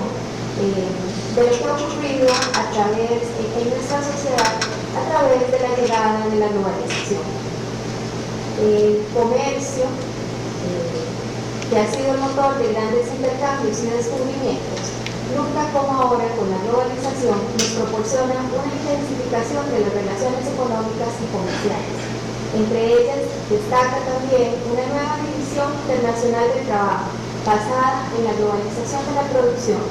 de lo que ha ocurrido en nuestra sociedad a través de la llegada de la globalización. El comercio, que ha sido el motor de grandes intercambios y descubrimientos, nunca como ahora con la globalización nos proporciona una intensificación de las relaciones económicas y comerciales. Entre ellas destaca también una nueva división internacional del trabajo, basada en la globalización de la producción,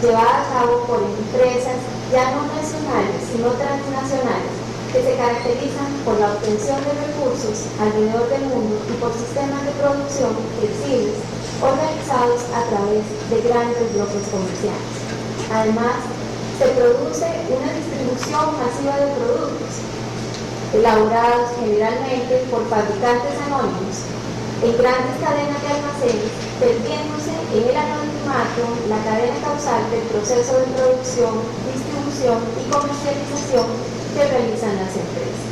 llevada a cabo por empresas ya no nacionales, sino transnacionales, que se caracterizan por la obtención de recursos alrededor del mundo y por sistemas de producción flexibles, organizados a través de grandes bloques comerciales. Además, se produce una distribución masiva de productos, elaborados generalmente por fabricantes anónimos, en grandes cadenas de almacenes, perdiéndose en el anonimato la cadena causal del proceso de producción, distribución y comercialización que realizan las empresas.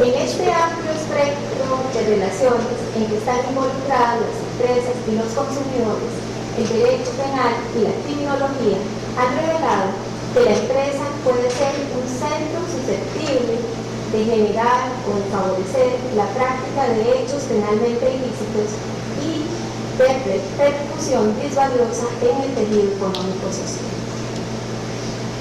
En este amplio espectro de relaciones en que están involucradas las empresas y los consumidores, el derecho penal y la criminología han revelado que la empresa puede ser un centro susceptible de generar o de favorecer la práctica de hechos penalmente ilícitos y de repercusión disvaliosa en el tejido económico-social.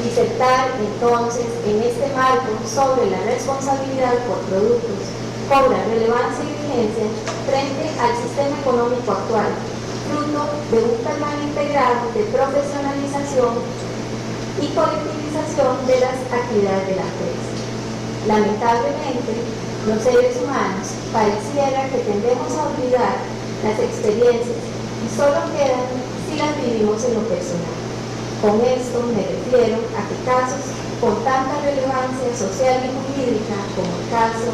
Disertar entonces en este marco sobre la responsabilidad por productos cobra relevancia y vigencia frente al sistema económico actual, fruto de un permanente grado de profesionalización y colectivización de las actividades de la empresa. Lamentablemente, los seres humanos pareciera que tendemos a olvidar las experiencias y solo quedan si las vivimos en lo personal. Con esto me refiero a que casos con tanta relevancia social y jurídica como el caso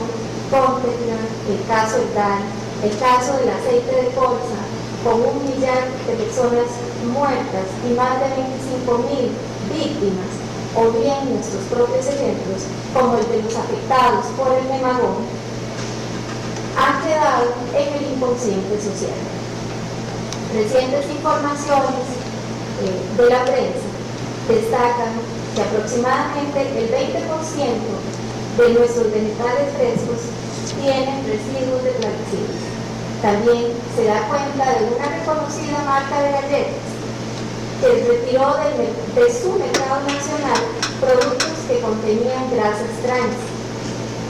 Contergan, el caso Erdal, el caso del aceite de colza, con 1 millar de personas muertas y más de 25.000 víctimas, o bien nuestros propios ejemplos, como el de los afectados por el Memagón, han quedado en el inconsciente social. Recientes informaciones de la prensa destacan que aproximadamente el 20% de nuestros vegetales frescos tienen residuos de plaguicidas. También se da cuenta de una reconocida marca de galletas que retiró de su mercado nacional productos que contenían grasas trans,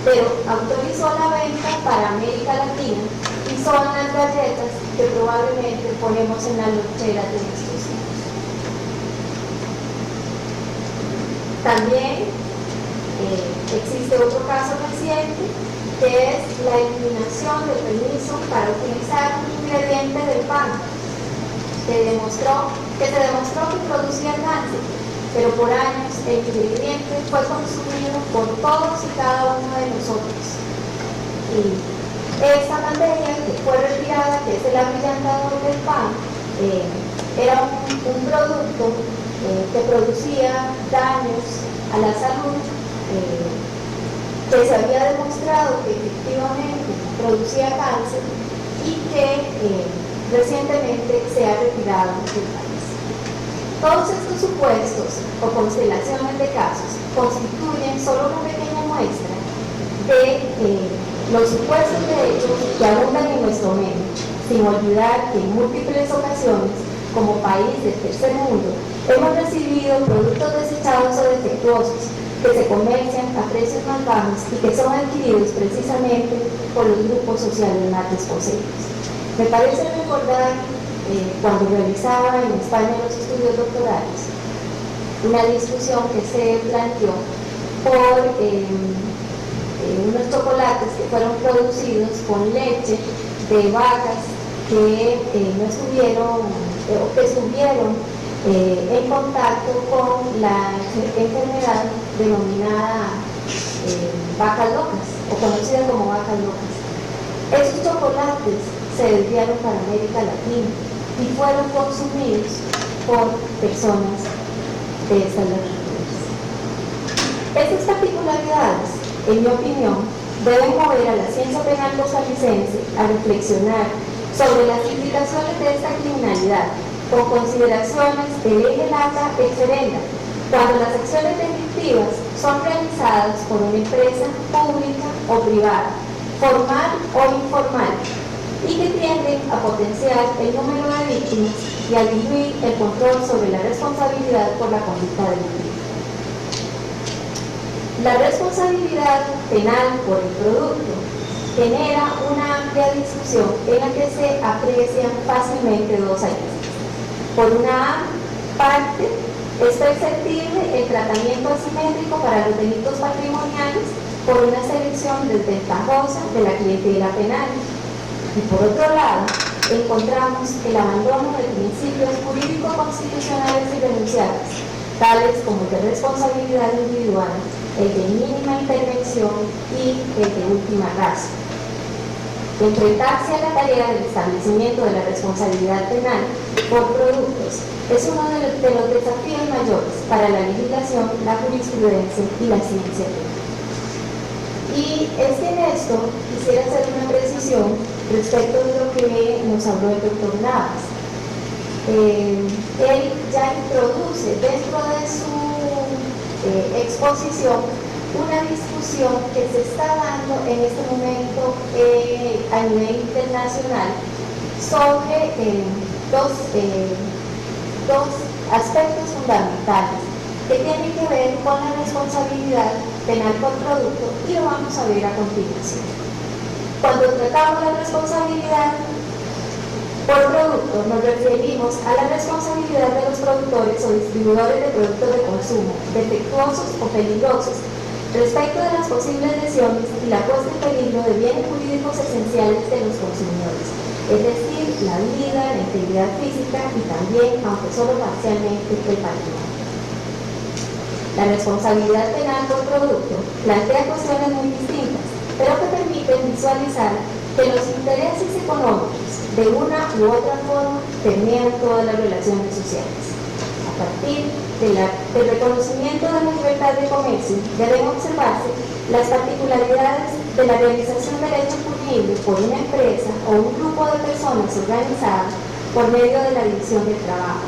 pero autorizó la venta para América Latina y son las galletas que probablemente ponemos en la lonchera de nuestros hijos. También existe otro caso reciente que es la eliminación del permiso para utilizar un ingrediente del pan que se demostró que producía cáncer, pero por años el ingrediente fue consumido por todos y cada uno de nosotros. Y esta materia que fue retirada, que es el abrillantador del pan, era un producto que producía daños a la salud, que se había demostrado que efectivamente producía cáncer y que recientemente se ha retirado del país. Todos estos supuestos o constelaciones de casos constituyen solo una pequeña muestra de los supuestos derechos que abundan en nuestro medio, sin olvidar que en múltiples ocasiones, como país del tercer mundo, hemos recibido productos desechados o defectuosos que se comercian a precios más bajos y que son adquiridos precisamente por los grupos sociales más desposeídos. Me parece recordar, cuando realizaba en España los estudios doctorales, una discusión que se planteó por unos chocolates que fueron producidos con leche de vacas que no estuvieron o que estuvieron en contacto con la enfermedad denominada vacas locas o conocida como vacas locas. Esos chocolates se desviaron para América Latina y fueron consumidos por personas de estas latitudes. Estas particularidades, en mi opinión, deben mover a la ciencia penal costarricense a reflexionar sobre las implicaciones de esta criminalidad con consideraciones de ley de lata exferenda cuando las acciones delictivas son realizadas por una empresa pública o privada, formal o informal, y que tienden a potenciar el número de víctimas y a diluir el control sobre la responsabilidad por la conducta delictiva. La responsabilidad penal por el producto genera una amplia discusión en la que se aprecian fácilmente dos aristas. Por una parte, es perceptible el tratamiento asimétrico para los delitos patrimoniales por una selección desventajosa de la clientela penal. Y por otro lado, encontramos el abandono de principios jurídico-constitucionales irrenunciables, tales como el de responsabilidad individual, el de mínima intervención y el de última ratio. Enfrentarse a la tarea del establecimiento de la responsabilidad penal por productos es uno de los desafíos mayores para la legislación, la jurisprudencia y la ciencia penal. Y es que en esto quisiera hacer una precisión respecto de lo que nos habló el doctor Navas. Él ya introduce dentro de su exposición una discusión que se está dando en este momento a nivel internacional sobre dos aspectos fundamentales que tienen que ver con la responsabilidad penal por producto, y lo vamos a ver a continuación. Cuando tratamos la responsabilidad por producto, nos referimos a la responsabilidad de los productores o distribuidores de productos de consumo defectuosos o peligrosos respecto de las posibles lesiones y la puesta en peligro de bienes jurídicos esenciales de los consumidores, es decir, la vida, la integridad física y también, aunque solo parcialmente, el patrimonio. La responsabilidad penal por producto plantea cuestiones muy distintas, pero que permiten visualizar que los intereses económicos de una u otra forma permean todas las relaciones sociales. A partir del reconocimiento de la libertad de comercio, deben observarse las particularidades de la realización del hecho punible por una empresa o un grupo de personas organizadas por medio de la división del trabajo,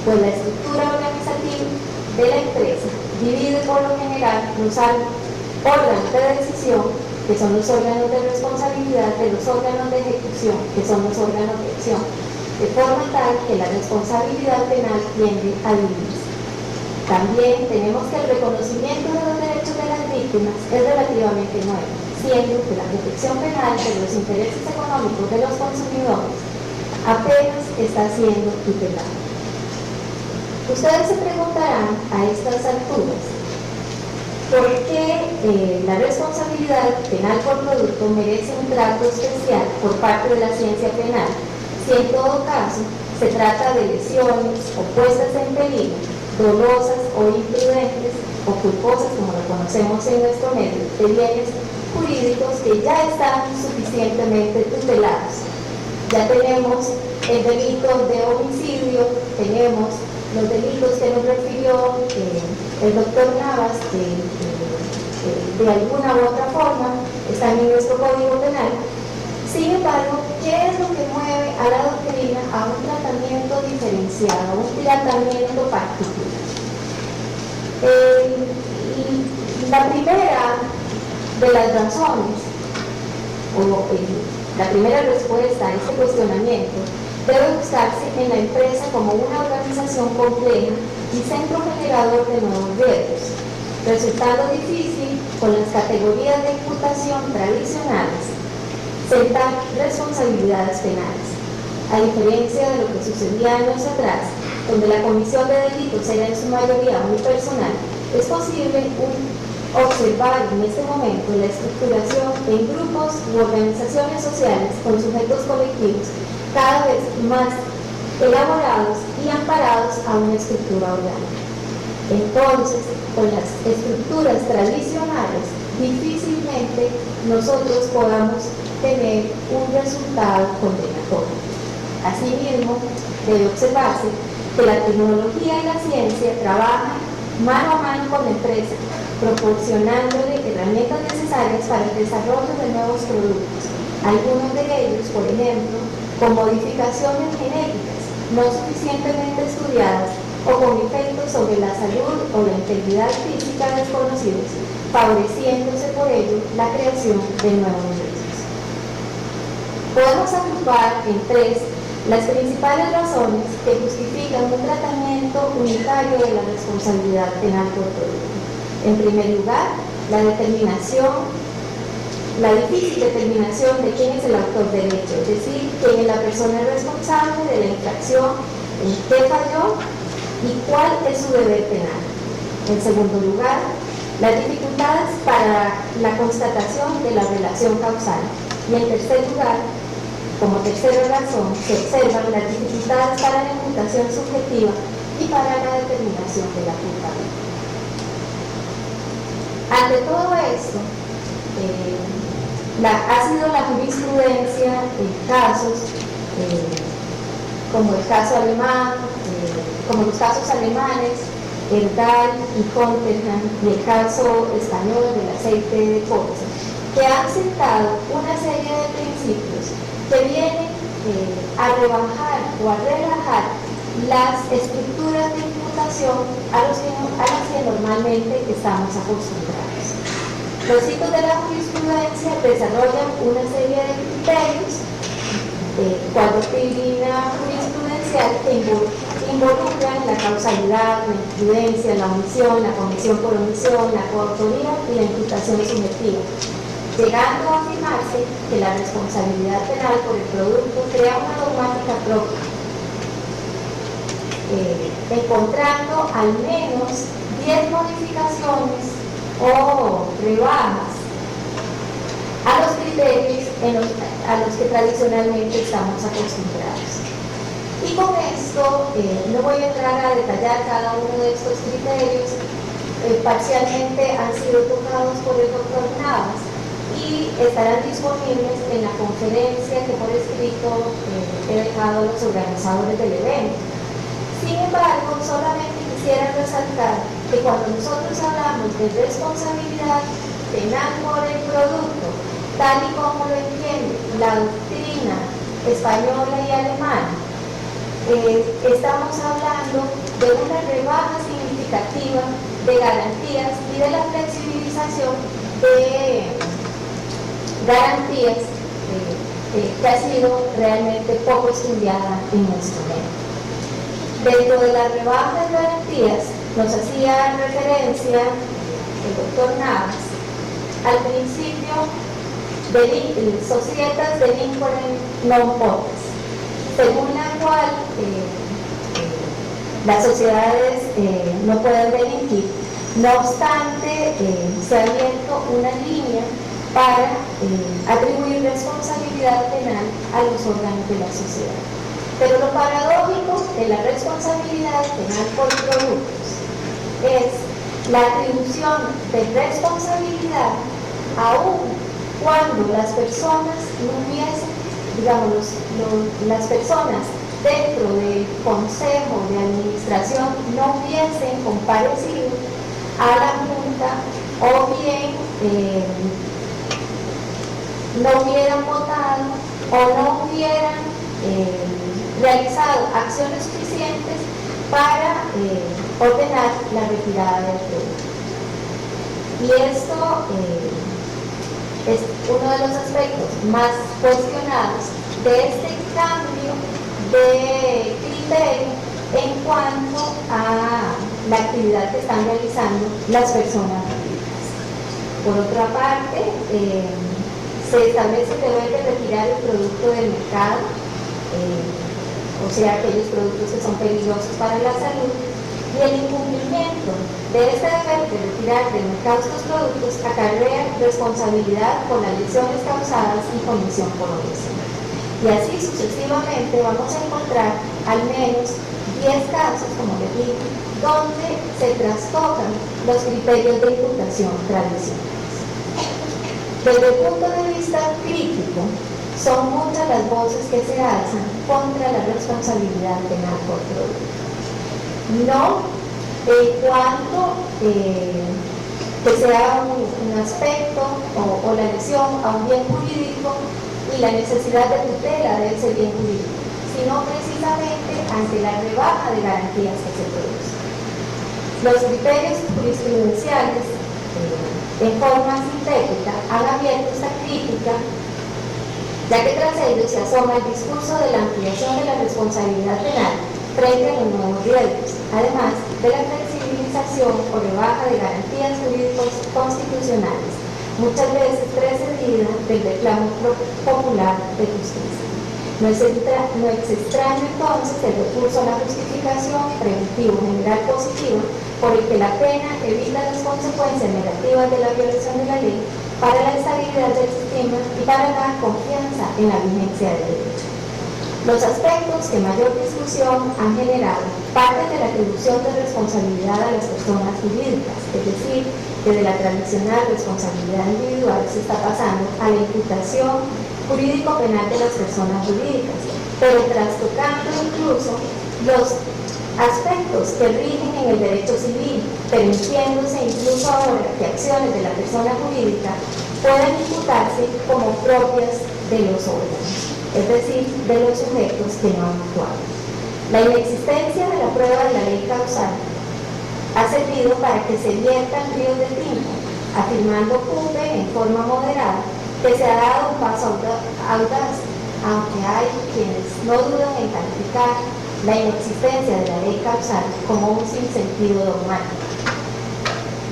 pues la estructura organizativa de la empresa divide por lo general los órganos de decisión, que son los órganos de responsabilidad, de los órganos de ejecución, que son los órganos de acción, de forma tal que la responsabilidad penal tiende a dividirse. También tenemos que el reconocimiento de los derechos de las víctimas es relativamente nuevo, siendo que la protección penal de los intereses económicos de los consumidores apenas está siendo tutelada. Ustedes se preguntarán a estas alturas por qué la responsabilidad penal por producto merece un trato especial por parte de la ciencia penal, si en todo caso se trata de lesiones o puestas en peligro, dolosas o imprudentes o culposas, como lo conocemos en nuestro medio, de bienes jurídicos que ya están suficientemente tutelados. Ya tenemos el delito de homicidio, tenemos los delitos que nos refirió el doctor Navas, que de alguna u otra forma están en nuestro Código Penal. Sin embargo, ¿qué es lo que mueve a la doctrina a un tratamiento diferenciado, a un tratamiento particular? La primera de las razones, la primera respuesta a este cuestionamiento, debe buscarse en la empresa como una organización compleja y centro generador de nuevos riesgos, resultando difícil con las categorías de imputación tradicionales sentar responsabilidades penales. A diferencia de lo que sucedía años atrás, donde la comisión de delitos era en su mayoría unipersonal, es posible observar en este momento la estructuración en grupos u organizaciones sociales con sujetos colectivos cada vez más elaborados y amparados a una estructura orgánica. Entonces, con las estructuras tradicionales, difícilmente nosotros podamos tener un resultado condenatorio. Asimismo, debe observarse que la tecnología y la ciencia trabajan mano a mano con la empresa, proporcionándole herramientas necesarias para el desarrollo de nuevos productos. Algunos de ellos, por ejemplo, con modificaciones genéticas no suficientemente estudiadas o con efectos sobre la salud o la integridad física desconocidos, favoreciéndose por ello la creación de nuevos riesgos. Podemos agrupar en tres las principales razones que justifican un tratamiento unitario de la responsabilidad penal por producto. En primer lugar, la difícil determinación de quién es el autor del hecho, es decir, quién es la persona responsable de la infracción, en qué falló y cuál es su deber penal. En segundo lugar, las dificultades para la constatación de la relación causal. Y en tercer lugar, como tercera razón, se observan las dificultades para la imputación subjetiva y para la determinación de la culpabilidad. Ante todo esto, ha sido la jurisprudencia en casos como el caso alemán, como los casos alemanes, Erdal y Conterham, y el caso español del aceite de colza, que han sentado una serie de principios que vienen a rebajar o a relajar las estructuras de imputación a las que normalmente estamos acostumbrados. Los hitos de la jurisprudencia desarrollan una serie de criterios, cuadroctilina jurisprudencial, que involucran la causalidad, la imprudencia, la omisión, la comisión por omisión, la coautoría y la imputación subjetiva, llegando a afirmarse que la responsabilidad penal por el producto crea una dogmática propia, encontrando al menos 10 modificaciones o rebajas a los criterios a los que tradicionalmente estamos acostumbrados. Y con esto no voy a entrar a detallar cada uno de estos criterios, parcialmente han sido tocados por el doctor Navas y estarán disponibles en la conferencia que por escrito he dejado a los organizadores del evento. Sin embargo, solamente quisiera resaltar que cuando nosotros hablamos de responsabilidad penal por el producto, tal y como lo entiende la doctrina española y alemana, estamos hablando de una rebaja significativa de garantías y de la flexibilización de garantías que ha sido realmente poco estudiada en nuestro medio. Dentro de la rebaja de garantías nos hacía referencia el doctor Navas al principio de Societas Delinquere non potens, según la cual las sociedades no pueden delinquir. No obstante, se ha abierto una línea para atribuir responsabilidad penal a los órganos de la sociedad. Pero lo paradójico de la responsabilidad penal por productos es la atribución de responsabilidad aún cuando las personas no hubiesen, digamos, las personas dentro del Consejo de Administración no hubiesen comparecido a la Junta o bien no hubieran votado o no hubieran realizado acciones suficientes para ordenar la retirada del producto. Y esto es uno de los aspectos más cuestionados de este cambio de criterio en cuanto a la actividad que están realizando las personas jurídicas. Por otra parte, se establece que debe retirar el producto del mercado, o sea, aquellos productos que son peligrosos para la salud, y el incumplimiento de este deber de retirar del mercado estos productos acarrea responsabilidad por las lesiones causadas y comisión por omisión. Y así sucesivamente vamos a encontrar al menos 10 casos, como les digo, donde se trastocan los criterios de imputación tradicionales. Desde el punto de vista crítico, son muchas las voces que se alzan contra la responsabilidad penal por producto. No en cuanto que sea un aspecto o la lesión a un bien jurídico y la necesidad de tutela de ese bien jurídico, sino precisamente ante la rebaja de garantías que se produce. Los criterios jurisprudenciales, en forma sintética, han abierto esta crítica, ya que tras ello se asoma el discurso de la ampliación de la responsabilidad penal frente a los nuevos riesgos, además de la flexibilización o rebaja de garantías jurídicos constitucionales, muchas veces precedida del reclamo popular de justicia. No es extraño entonces el recurso a la justificación preventivo general positiva por el que la pena evita las consecuencias negativas de la violación de la ley para la estabilidad del sistema y para la confianza en la vigencia del derecho. Los aspectos que mayor discusión han generado parten de la atribución de responsabilidad a las personas jurídicas, es decir, desde la tradicional responsabilidad individual se está pasando a la imputación jurídico-penal de las personas jurídicas, pero trastocando incluso los aspectos que rigen en el derecho civil, permitiéndose incluso ahora que acciones de la persona jurídica puedan imputarse como propias de los órganos, es decir, de los sujetos que no han actuado. La inexistencia de la prueba de la ley causal ha servido para que se viertan ríos de tinta, afirmando CUPE en forma moderada que se ha dado un paso audaz, aunque hay quienes no dudan en calificar la inexistencia de la ley causal como un sinsentido dogmático.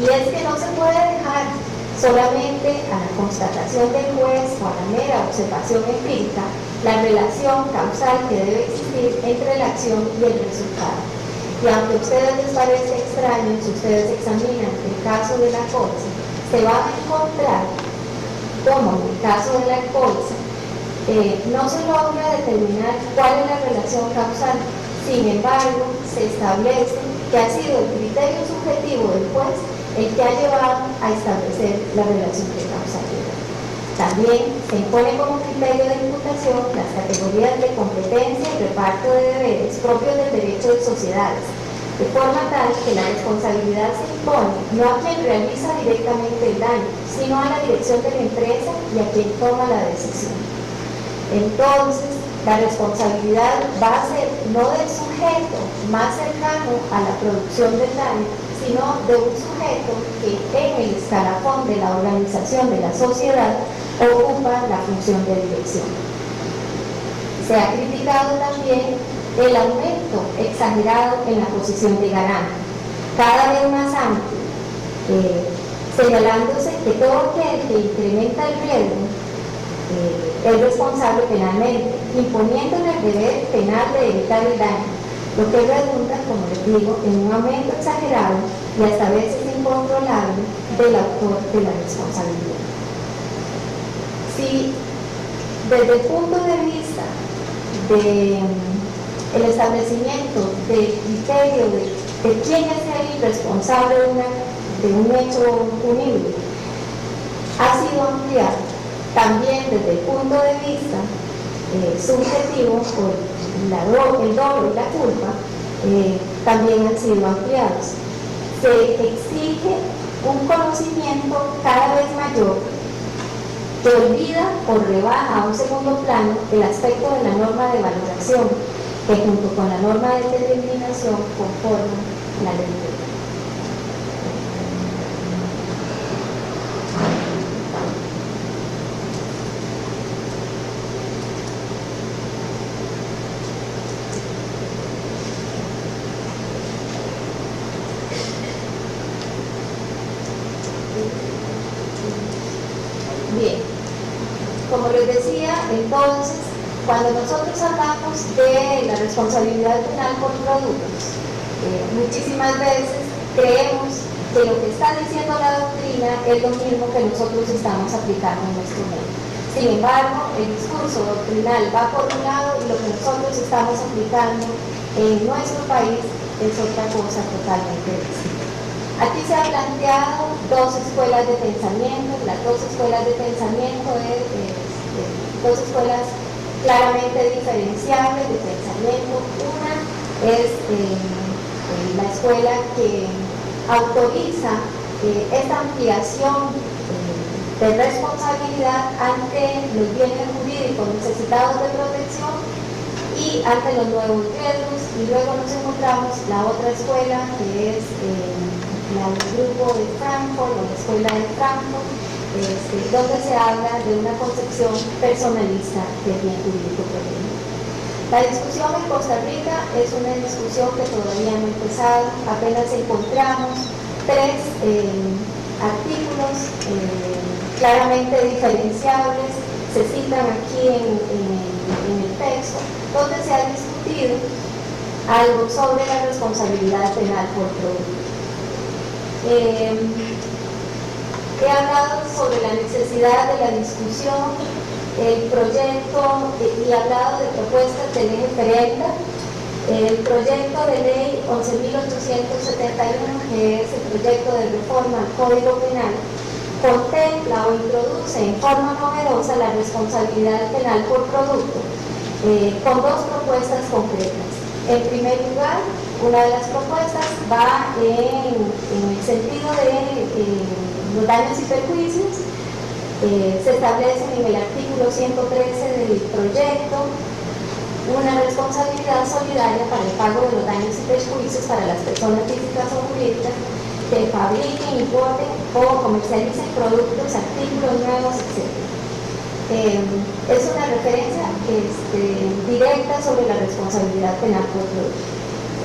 Y es que no se puede dejar solamente a la constatación del juez o a la mera observación empírica la relación causal que debe existir entre la acción y el resultado. Y aunque a ustedes les parece extraño, si ustedes examinan el caso de la colza, se van a encontrar como en el caso de la colza, no se logra determinar cuál es la relación causal. Sin embargo, se establece que ha sido el criterio subjetivo del juez el que ha llevado a establecer la relación de causalidad. También se impone como criterio de imputación las categorías de competencia y reparto de deberes propios del derecho de sociedades, de forma tal que la responsabilidad se impone no a quien realiza directamente el daño, sino a la dirección de la empresa y a quien toma la decisión. Entonces, la responsabilidad va a ser no del sujeto más cercano a la producción del daño, sino de un sujeto que en el escalafón de la organización de la sociedad ocupa la función de dirección. Se ha criticado también el aumento exagerado en la posición de garante, cada vez más amplio, señalándose que todo aquel que incrementa el riesgo es responsable penalmente, imponiéndole el deber penal de evitar el daño, lo que redunda, como les digo, en un aumento exagerado y hasta a veces incontrolable del autor de la responsabilidad. Si desde el punto de vista del establecimiento del criterio de quién es el responsable de un hecho punible ha sido ampliado, también desde el punto de vista subjetivo, o el dolo y la culpa, también han sido ampliados. Se exige un conocimiento cada vez mayor que olvida o rebaja a un segundo plano el aspecto de la norma de valoración, que junto con la norma de determinación conforman la ley de ley. Bien, como les decía, entonces, cuando nosotros hablamos de la responsabilidad penal por productos, muchísimas veces creemos que lo que está diciendo la doctrina es lo mismo que nosotros estamos aplicando en nuestro medio. Sin embargo, el discurso doctrinal va por un lado y lo que nosotros estamos aplicando en nuestro país es otra cosa totalmente distinta. Aquí se han planteado dos escuelas de pensamiento, las dos escuelas de pensamiento dos escuelas claramente diferenciables de pensamiento. Una es la escuela que autoriza esta ampliación de responsabilidad ante los bienes jurídicos necesitados de protección y ante los nuevos riesgos, y luego nos encontramos la otra escuela que es la del grupo de Frankfurt o la escuela de Frankfurt, donde se habla de una concepción personalista del bien jurídico protegido. La discusión en Costa Rica es una discusión que todavía no ha empezado, apenas encontramos tres artículos claramente diferenciables, se citan aquí en el texto, donde se ha discutido algo sobre la responsabilidad penal por producto. He hablado sobre la necesidad de la discusión, el proyecto, y he hablado de propuestas de ley referenda. El proyecto de ley 11.871, que es el proyecto de reforma al Código Penal, contempla o introduce en forma novedosa la responsabilidad penal por producto, con dos propuestas concretas. En primer lugar, una de las propuestas va en el sentido de los daños y perjuicios. Se establece en el artículo 113 del proyecto una responsabilidad solidaria para el pago de los daños y perjuicios para las personas físicas o jurídicas que fabriquen, importen o comercialicen productos, artículos nuevos, etc. Es una referencia directa sobre la responsabilidad penal por producto.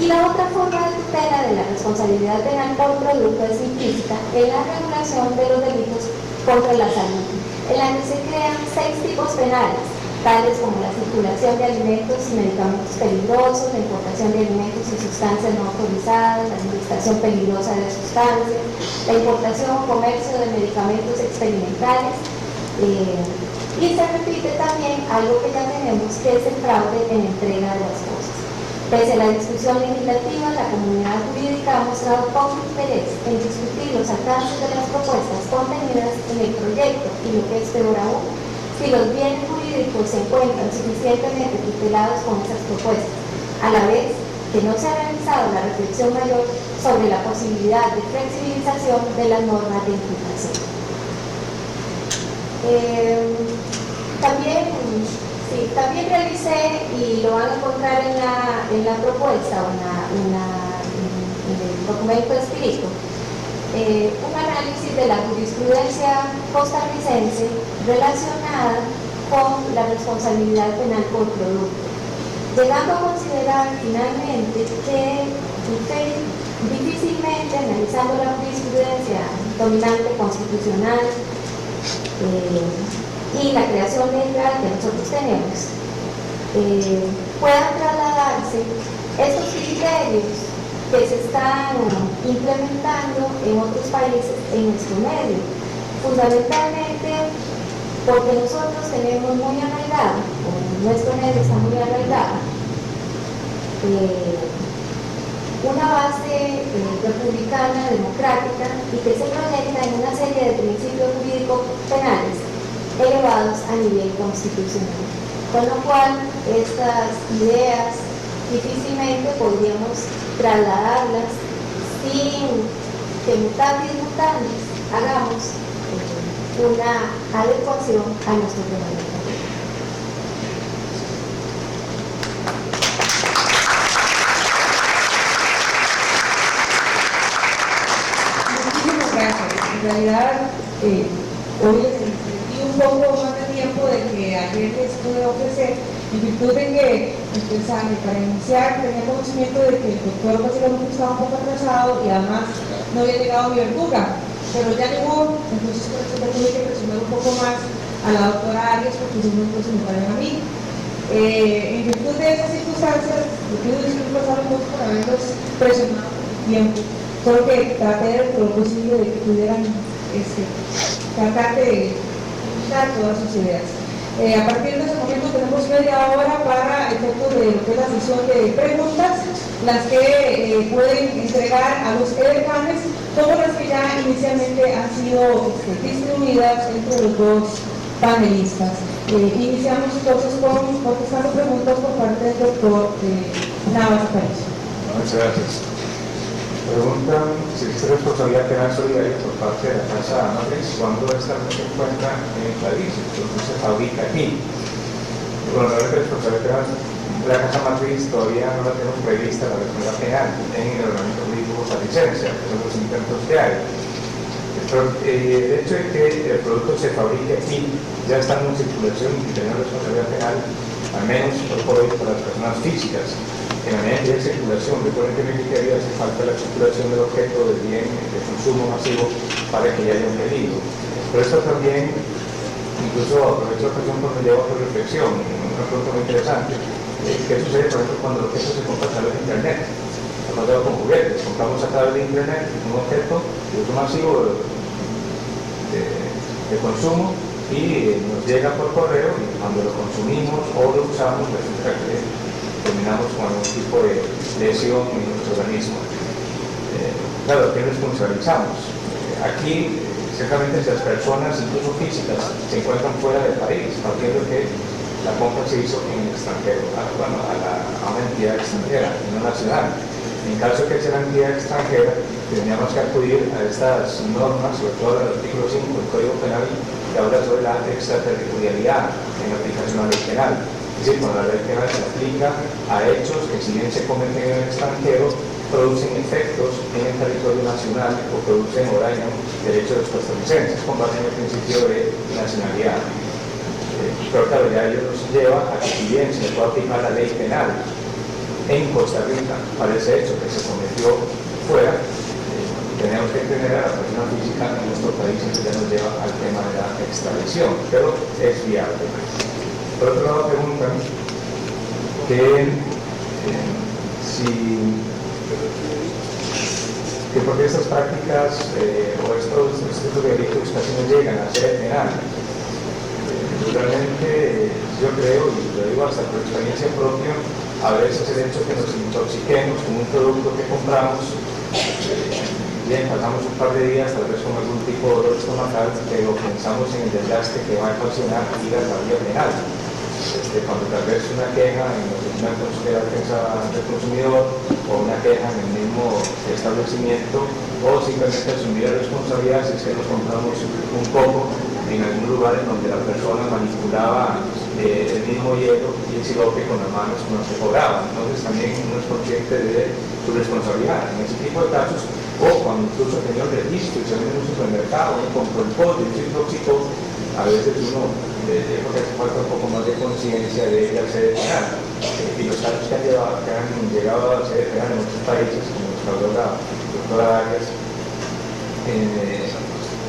Y la otra forma de tutela de la responsabilidad penal por producto es implícita en la regulación de los delitos contra la salud, en la que se crean 6 tipos penales, tales como la circulación de alimentos y medicamentos peligrosos, la importación de alimentos y sustancias no autorizadas, la administración peligrosa de sustancias, la importación o comercio de medicamentos experimentales, y se repite también algo que ya tenemos, que es el fraude en entrega de las cosas. Pese a la discusión legislativa, la comunidad jurídica ha mostrado poco interés en discutir los alcances de las propuestas contenidas en el proyecto y, lo que es peor aún, si los bienes jurídicos se encuentran suficientemente tutelados con esas propuestas, a la vez que no se ha realizado la reflexión mayor sobre la posibilidad de flexibilización de las normas de imputación. También realicé, y lo van a encontrar en la propuesta o en el documento escrito, un análisis de la jurisprudencia costarricense relacionada con la responsabilidad penal por producto, llegando a considerar finalmente que difícilmente, analizando la jurisprudencia dominante constitucional y la creación legal que nosotros tenemos, puedan trasladarse estos criterios que se están implementando en otros países en nuestro medio, fundamentalmente porque nosotros tenemos muy arraigado, o nuestro medio está muy arraigado, una base republicana, democrática, y que se proyecta en una serie de principios jurídicos penales elevados a nivel constitucional. Con lo cual, estas ideas difícilmente podríamos trasladarlas sin que mutatis mutandis hagamos una adecuación a nuestro reglamento. Muchísimas gracias. En realidad, hoy les di un poco más de tiempo de que ayer les pude ofrecer, en virtud de que empezamos para iniciar, tenía conocimiento de que el doctor básicamente estaba un poco atrasado y además no había llegado mi verduga, pero ya llegó, entonces por eso tuve que presionar un poco más a la doctora Arias porque si no, entonces me paran a mí. En virtud de esas circunstancias, le pido disculpas a los por haberlos presionado por el tiempo, solo que traté de lo posible de que pudieran tratar de dar todas sus ideas. A partir de ese momento tenemos media hora para efectos de lo que es la sesión de preguntas, las que pueden entregar a los edecanes, como las que ya inicialmente han sido distribuidas entre los dos panelistas. Iniciamos entonces con contestando preguntas por parte del doctor Navas Pérez. Muchas gracias. Preguntan si existe responsabilidad penal solidaria por parte de la Casa Matriz cuando esta no se encuentra en el país, entonces se fabrica aquí. Bueno, la responsabilidad penal de la Casa Matriz todavía no la tenemos prevista, la responsabilidad penal en el ordenamiento jurídico costarricense, que son los intentos que hay. Pero, el hecho de que el producto se fabrique aquí ya está en circulación y tenemos responsabilidad penal, al menos por hoy, para las personas físicas. En la medida que hay circulación, recuerden que en mi criterio hace falta la circulación del objeto del bien de consumo masivo para que haya un peligro. Pero esto también, incluso aprovecho la ocasión cuando llevo a otra reflexión, una pregunta muy interesante. ¿Qué sucede, por ejemplo, cuando el objeto se compra a través de Internet? Cuando con juguetes, compramos a través de Internet un objeto de uso masivo de consumo y nos llega por correo y cuando lo consumimos o lo usamos resulta que terminamos con algún tipo de lesión en nuestro organismo. Claro, ¿qué responsabilizamos? Aquí, ciertamente, si las personas, incluso físicas, se encuentran fuera del país, partiendo de que la compra se hizo en el extranjero, a una entidad extranjera, no nacional. En caso de que sea una entidad extranjera, tendríamos que acudir a estas normas, sobre todo al artículo 5 del Código Penal, que habla sobre la extraterritorialidad en la aplicación a la ley penal. Es decir, cuando la ley penal se aplica a hechos que, si bien se cometen en el extranjero, producen efectos en el territorio nacional o producen o dañan derechos de los costarricenses, con base en el principio de nacionalidad. Pero claro, ya ello nos lleva a que, si bien se le puede aplicar la ley penal en Costa Rica para ese hecho que se cometió fuera, tenemos que tener a la persona física en nuestro país, y eso ya nos lleva al tema de la extradición, pero es viable. Por otro lado, preguntan que por qué estas prácticas o estos delitos casi no llegan a ser penal. Realmente yo creo, y lo digo hasta por experiencia propia, a veces el hecho que nos intoxiquemos con un producto que compramos, bien, pasamos un par de días tal vez con algún tipo de dolor estomacal, pero pensamos en el desgaste que va a ocasionar ir a la vía penal. Cuando tal vez una queja en los documentos de la defensa del consumidor o una queja en el mismo establecimiento o simplemente asumir la responsabilidad si es que nos compramos un coco en algún lugar en donde la persona manipulaba el mismo hielo y el sirope con las manos cuando se cobraba. Entonces también uno es consciente de su responsabilidad en ese tipo de casos, o cuando incluso tenía el registro y se ve en un supermercado, uno compró el pollo y se intoxicó. A veces uno porque hace falta un poco más de conciencia de ir al sede penal. Y los casos que han llegado a sede penal en otros países, como nos habló la doctora Arias,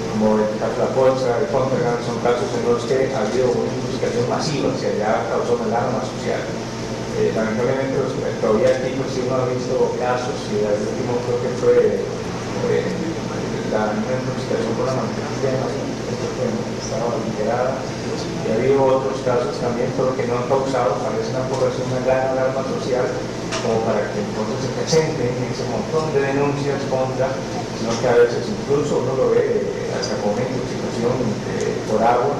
como el caso de la Polsa, el Fontagan, son casos en los que ha habido una intoxicación masiva, se ha causado una alarma social. Lamentablemente, todavía aquí pues, sí uno ha visto casos, y el último creo que fue la intoxicación por la mantequilla, que estaba alterada. Y ha habido otros casos también, pero que no han causado a veces una población una gran alarma social, como para que entonces se presenten ese montón de denuncias contra, sino que a veces incluso uno lo ve hasta con una intoxicación por agua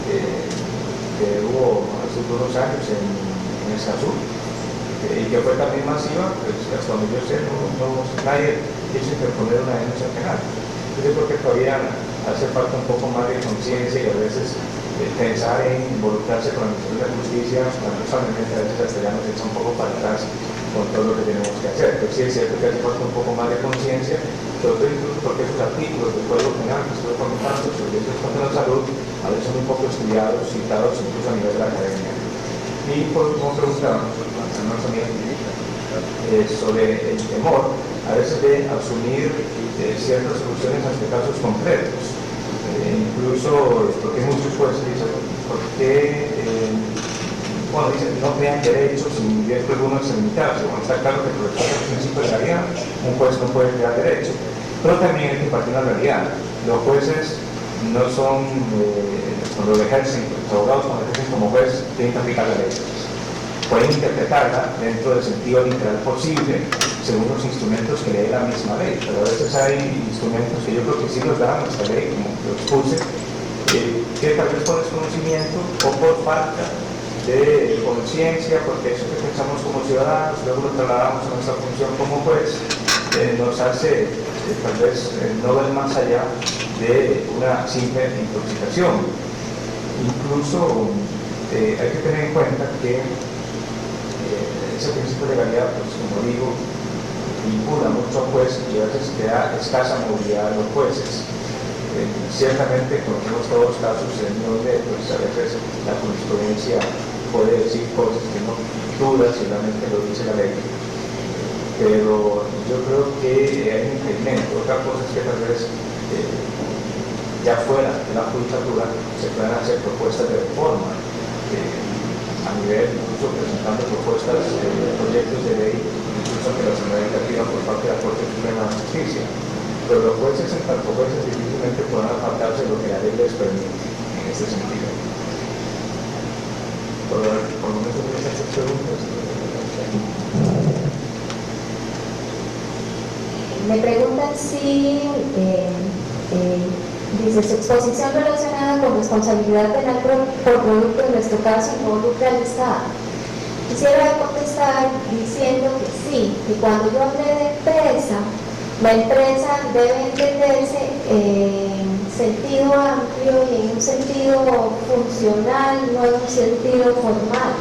que hubo hace unos años en Escazú, y que fue también masiva, pues hasta donde yo sé, nadie quiso interponer una denuncia penal. Yo creo que todavía hace falta un poco más de conciencia y a veces pensar en involucrarse con la Administración de la Justicia, lamentablemente a veces hasta ya nos echa un poco para atrás con todo lo que tenemos que hacer. Pero sí es cierto que hace falta un poco más de conciencia, sobre todo incluso porque esos artículos del Código Penal que estoy comentando sobre delitos contra la salud a veces son un poco estudiados, citados incluso a nivel de la academia. Y por último preguntaba sobre el temor a veces de asumir ciertas soluciones ante casos concretos. Incluso porque muchos jueces dicen, ¿por qué dicen, no crean derechos y después uno se limitarse? Bueno, está claro que por el principio de la realidad un juez no puede crear derechos, pero también hay que partir de la realidad. Los jueces no son, cuando lo ejercen, los abogados cuando ejercen como juez, tienen que aplicar la ley. Pueden interpretarla dentro del sentido literal posible, según los instrumentos que le dé la misma ley, pero a veces hay instrumentos que yo creo que sí los da nuestra ley, como lo expuse, que tal vez por desconocimiento o por falta de conciencia, porque eso que pensamos como ciudadanos, luego lo trasladamos a nuestra función como juez, nos hace tal vez no ver más allá de una simple intoxicación. Incluso hay que tener en cuenta que ese principio de legalidad, pues como digo, vincula mucho al juez y a veces te da escasa movilidad a los jueces. Ciertamente conocemos todos los casos en donde pues, a veces la jurisprudencia puede decir cosas que no duda si realmente lo dice la ley, pero yo creo que hay un impedimento. Otra cosa es que tal vez ya fuera de la judicatura se puedan hacer propuestas de reforma a nivel, incluso presentando propuestas proyectos de ley, incluso que la Asamblea Legislativa por parte de la Corte Suprema de Justicia. Pero los jueces en tanto jueces difícilmente podrán apartarse de lo que la ley les permite en este sentido. Por lo menos esas preguntas. Me preguntan si dice su exposición relacionada con responsabilidad penal por producto, en nuestro caso, involucra al Estado. Quisiera contestar diciendo que sí, que cuando yo hablé de empresa, la empresa debe entenderse en sentido amplio y en un sentido funcional, no en un sentido formal.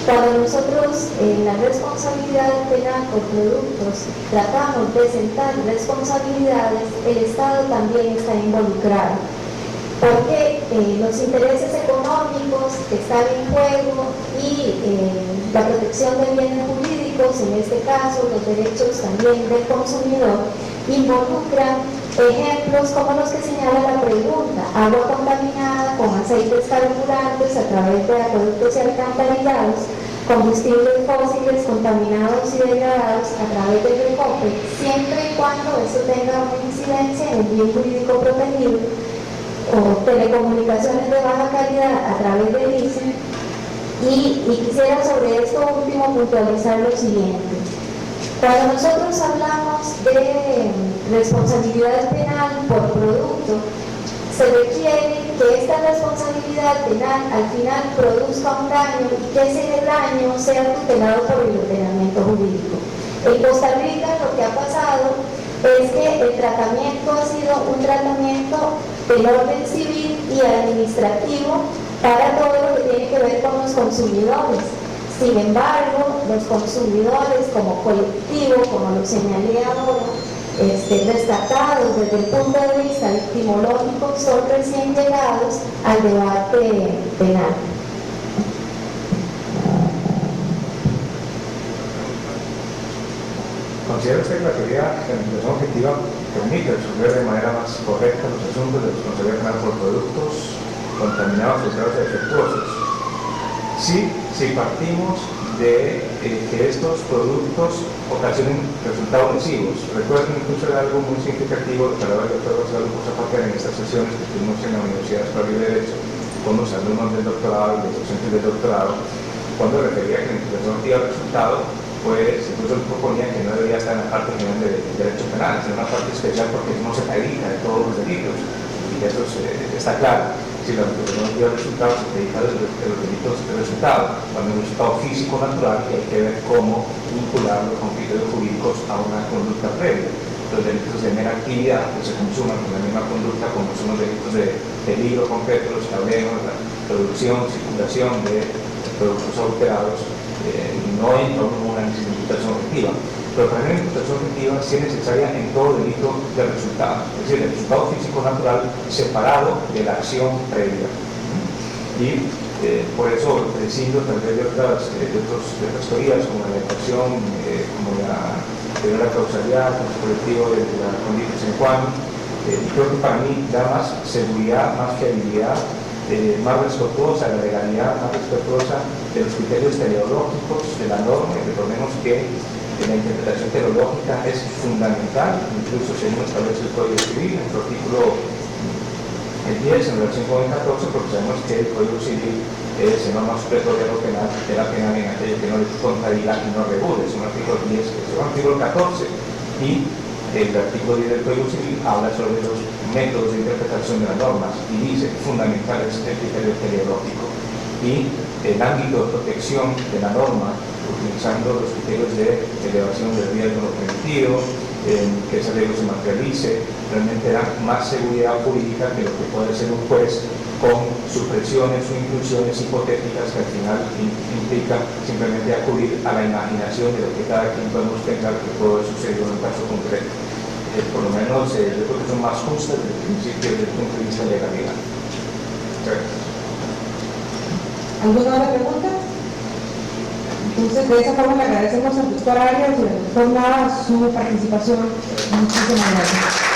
Cuando nosotros en la responsabilidad penal por productos tratamos de sentar responsabilidades, el Estado también está involucrado. Porque los intereses económicos que están en juego y la protección de bienes jurídicos, en este caso los derechos también del consumidor, involucran ejemplos como los que señala la pregunta: agua contaminada con aceites carburantes a través de acueductos y alcantarillados, combustibles fósiles contaminados y degradados a través del recope, siempre y cuando esto tenga una incidencia en el bien jurídico protegido, o telecomunicaciones de baja calidad a través del ICE. Y quisiera sobre esto último puntualizar lo siguiente: cuando nosotros hablamos de responsabilidad penal por producto, se requiere que esta responsabilidad penal al final produzca un daño y que ese daño sea tutelado por el ordenamiento jurídico. En Costa Rica lo que ha pasado es que el tratamiento ha sido un tratamiento del orden civil y administrativo para todo lo que tiene que ver con los consumidores. Sin embargo, los consumidores como colectivo, como lo señalé ahora, rescatados desde el punto de vista victimológico, son recién llegados al debate penal. ¿Considera usted que la teoría de la investigación objetiva permite resolver de manera más correcta los asuntos de responsabilidad penal por productos contaminados, filtrados y defectuosos? Sí, si partimos de que estos productos ocasionen resultados lesivos. Recuerden incluso de algo muy significativo que a la hora de Gonzalo Zapatero en estas sesiones que tuvimos en la Universidad de Libre Derecho con los alumnos del doctorado y los docentes del doctorado, cuando refería que la investigación dio resultado, pues incluso él proponía que no debería estar en la parte general de derecho penal, sino en una parte especial porque no se dedica de todos los delitos, y eso está claro. Si la investigación dio resultados, se dedica a los delitos de resultado, cuando es un resultado físico natural, y hay que ver cómo vincularlo con criterios jurídicos a una conducta previa. Los delitos de mera actividad que se consuman con la misma conducta, como son los delitos de peligro concreto, los que hablemos, la producción, circulación de productos adulterados, no entra en una imputación objetiva. Pero para una imputación objetiva sí es necesaria en todo delito de resultado, es decir, el resultado físico natural separado de la acción previa. Y por eso prescindo tal vez de otras teorías como la ecuación, como la teoría de la causalidad, como el colectivo de la condición sine qua non, y creo que para mí da más seguridad, más fiabilidad, más respetuosa de la legalidad, más respetuosa de los criterios teleológicos de la norma. Recordemos que la interpretación teleológica es fundamental, incluso según establece el Código Civil, en su artículo el 10 en relación con el 14, porque sabemos que el Código Civil se norma supletoria lo penal, de la pena en aquello que no le contradiga y no regule. Es un artículo 10, es un artículo 14, y el artículo 10 del Código Civil habla sobre los métodos de interpretación de las normas y dice que fundamental es el criterio teleológico y el ámbito de protección de la norma, utilizando los criterios de elevación del riesgo no permitido, que ese riesgo se materialice, realmente da más seguridad jurídica que lo que puede ser un juez con supresiones o inclusiones hipotéticas que al final implica simplemente acudir a la imaginación de lo que cada quien podemos pensar que puede suceder en un caso concreto. Por lo menos yo creo que son más justas desde el principio, desde el punto de vista de legalidad. ¿Alguna otra pregunta? Entonces, de esa forma le agradecemos al doctor Arias y al doctor Nava su participación. Muchísimas gracias.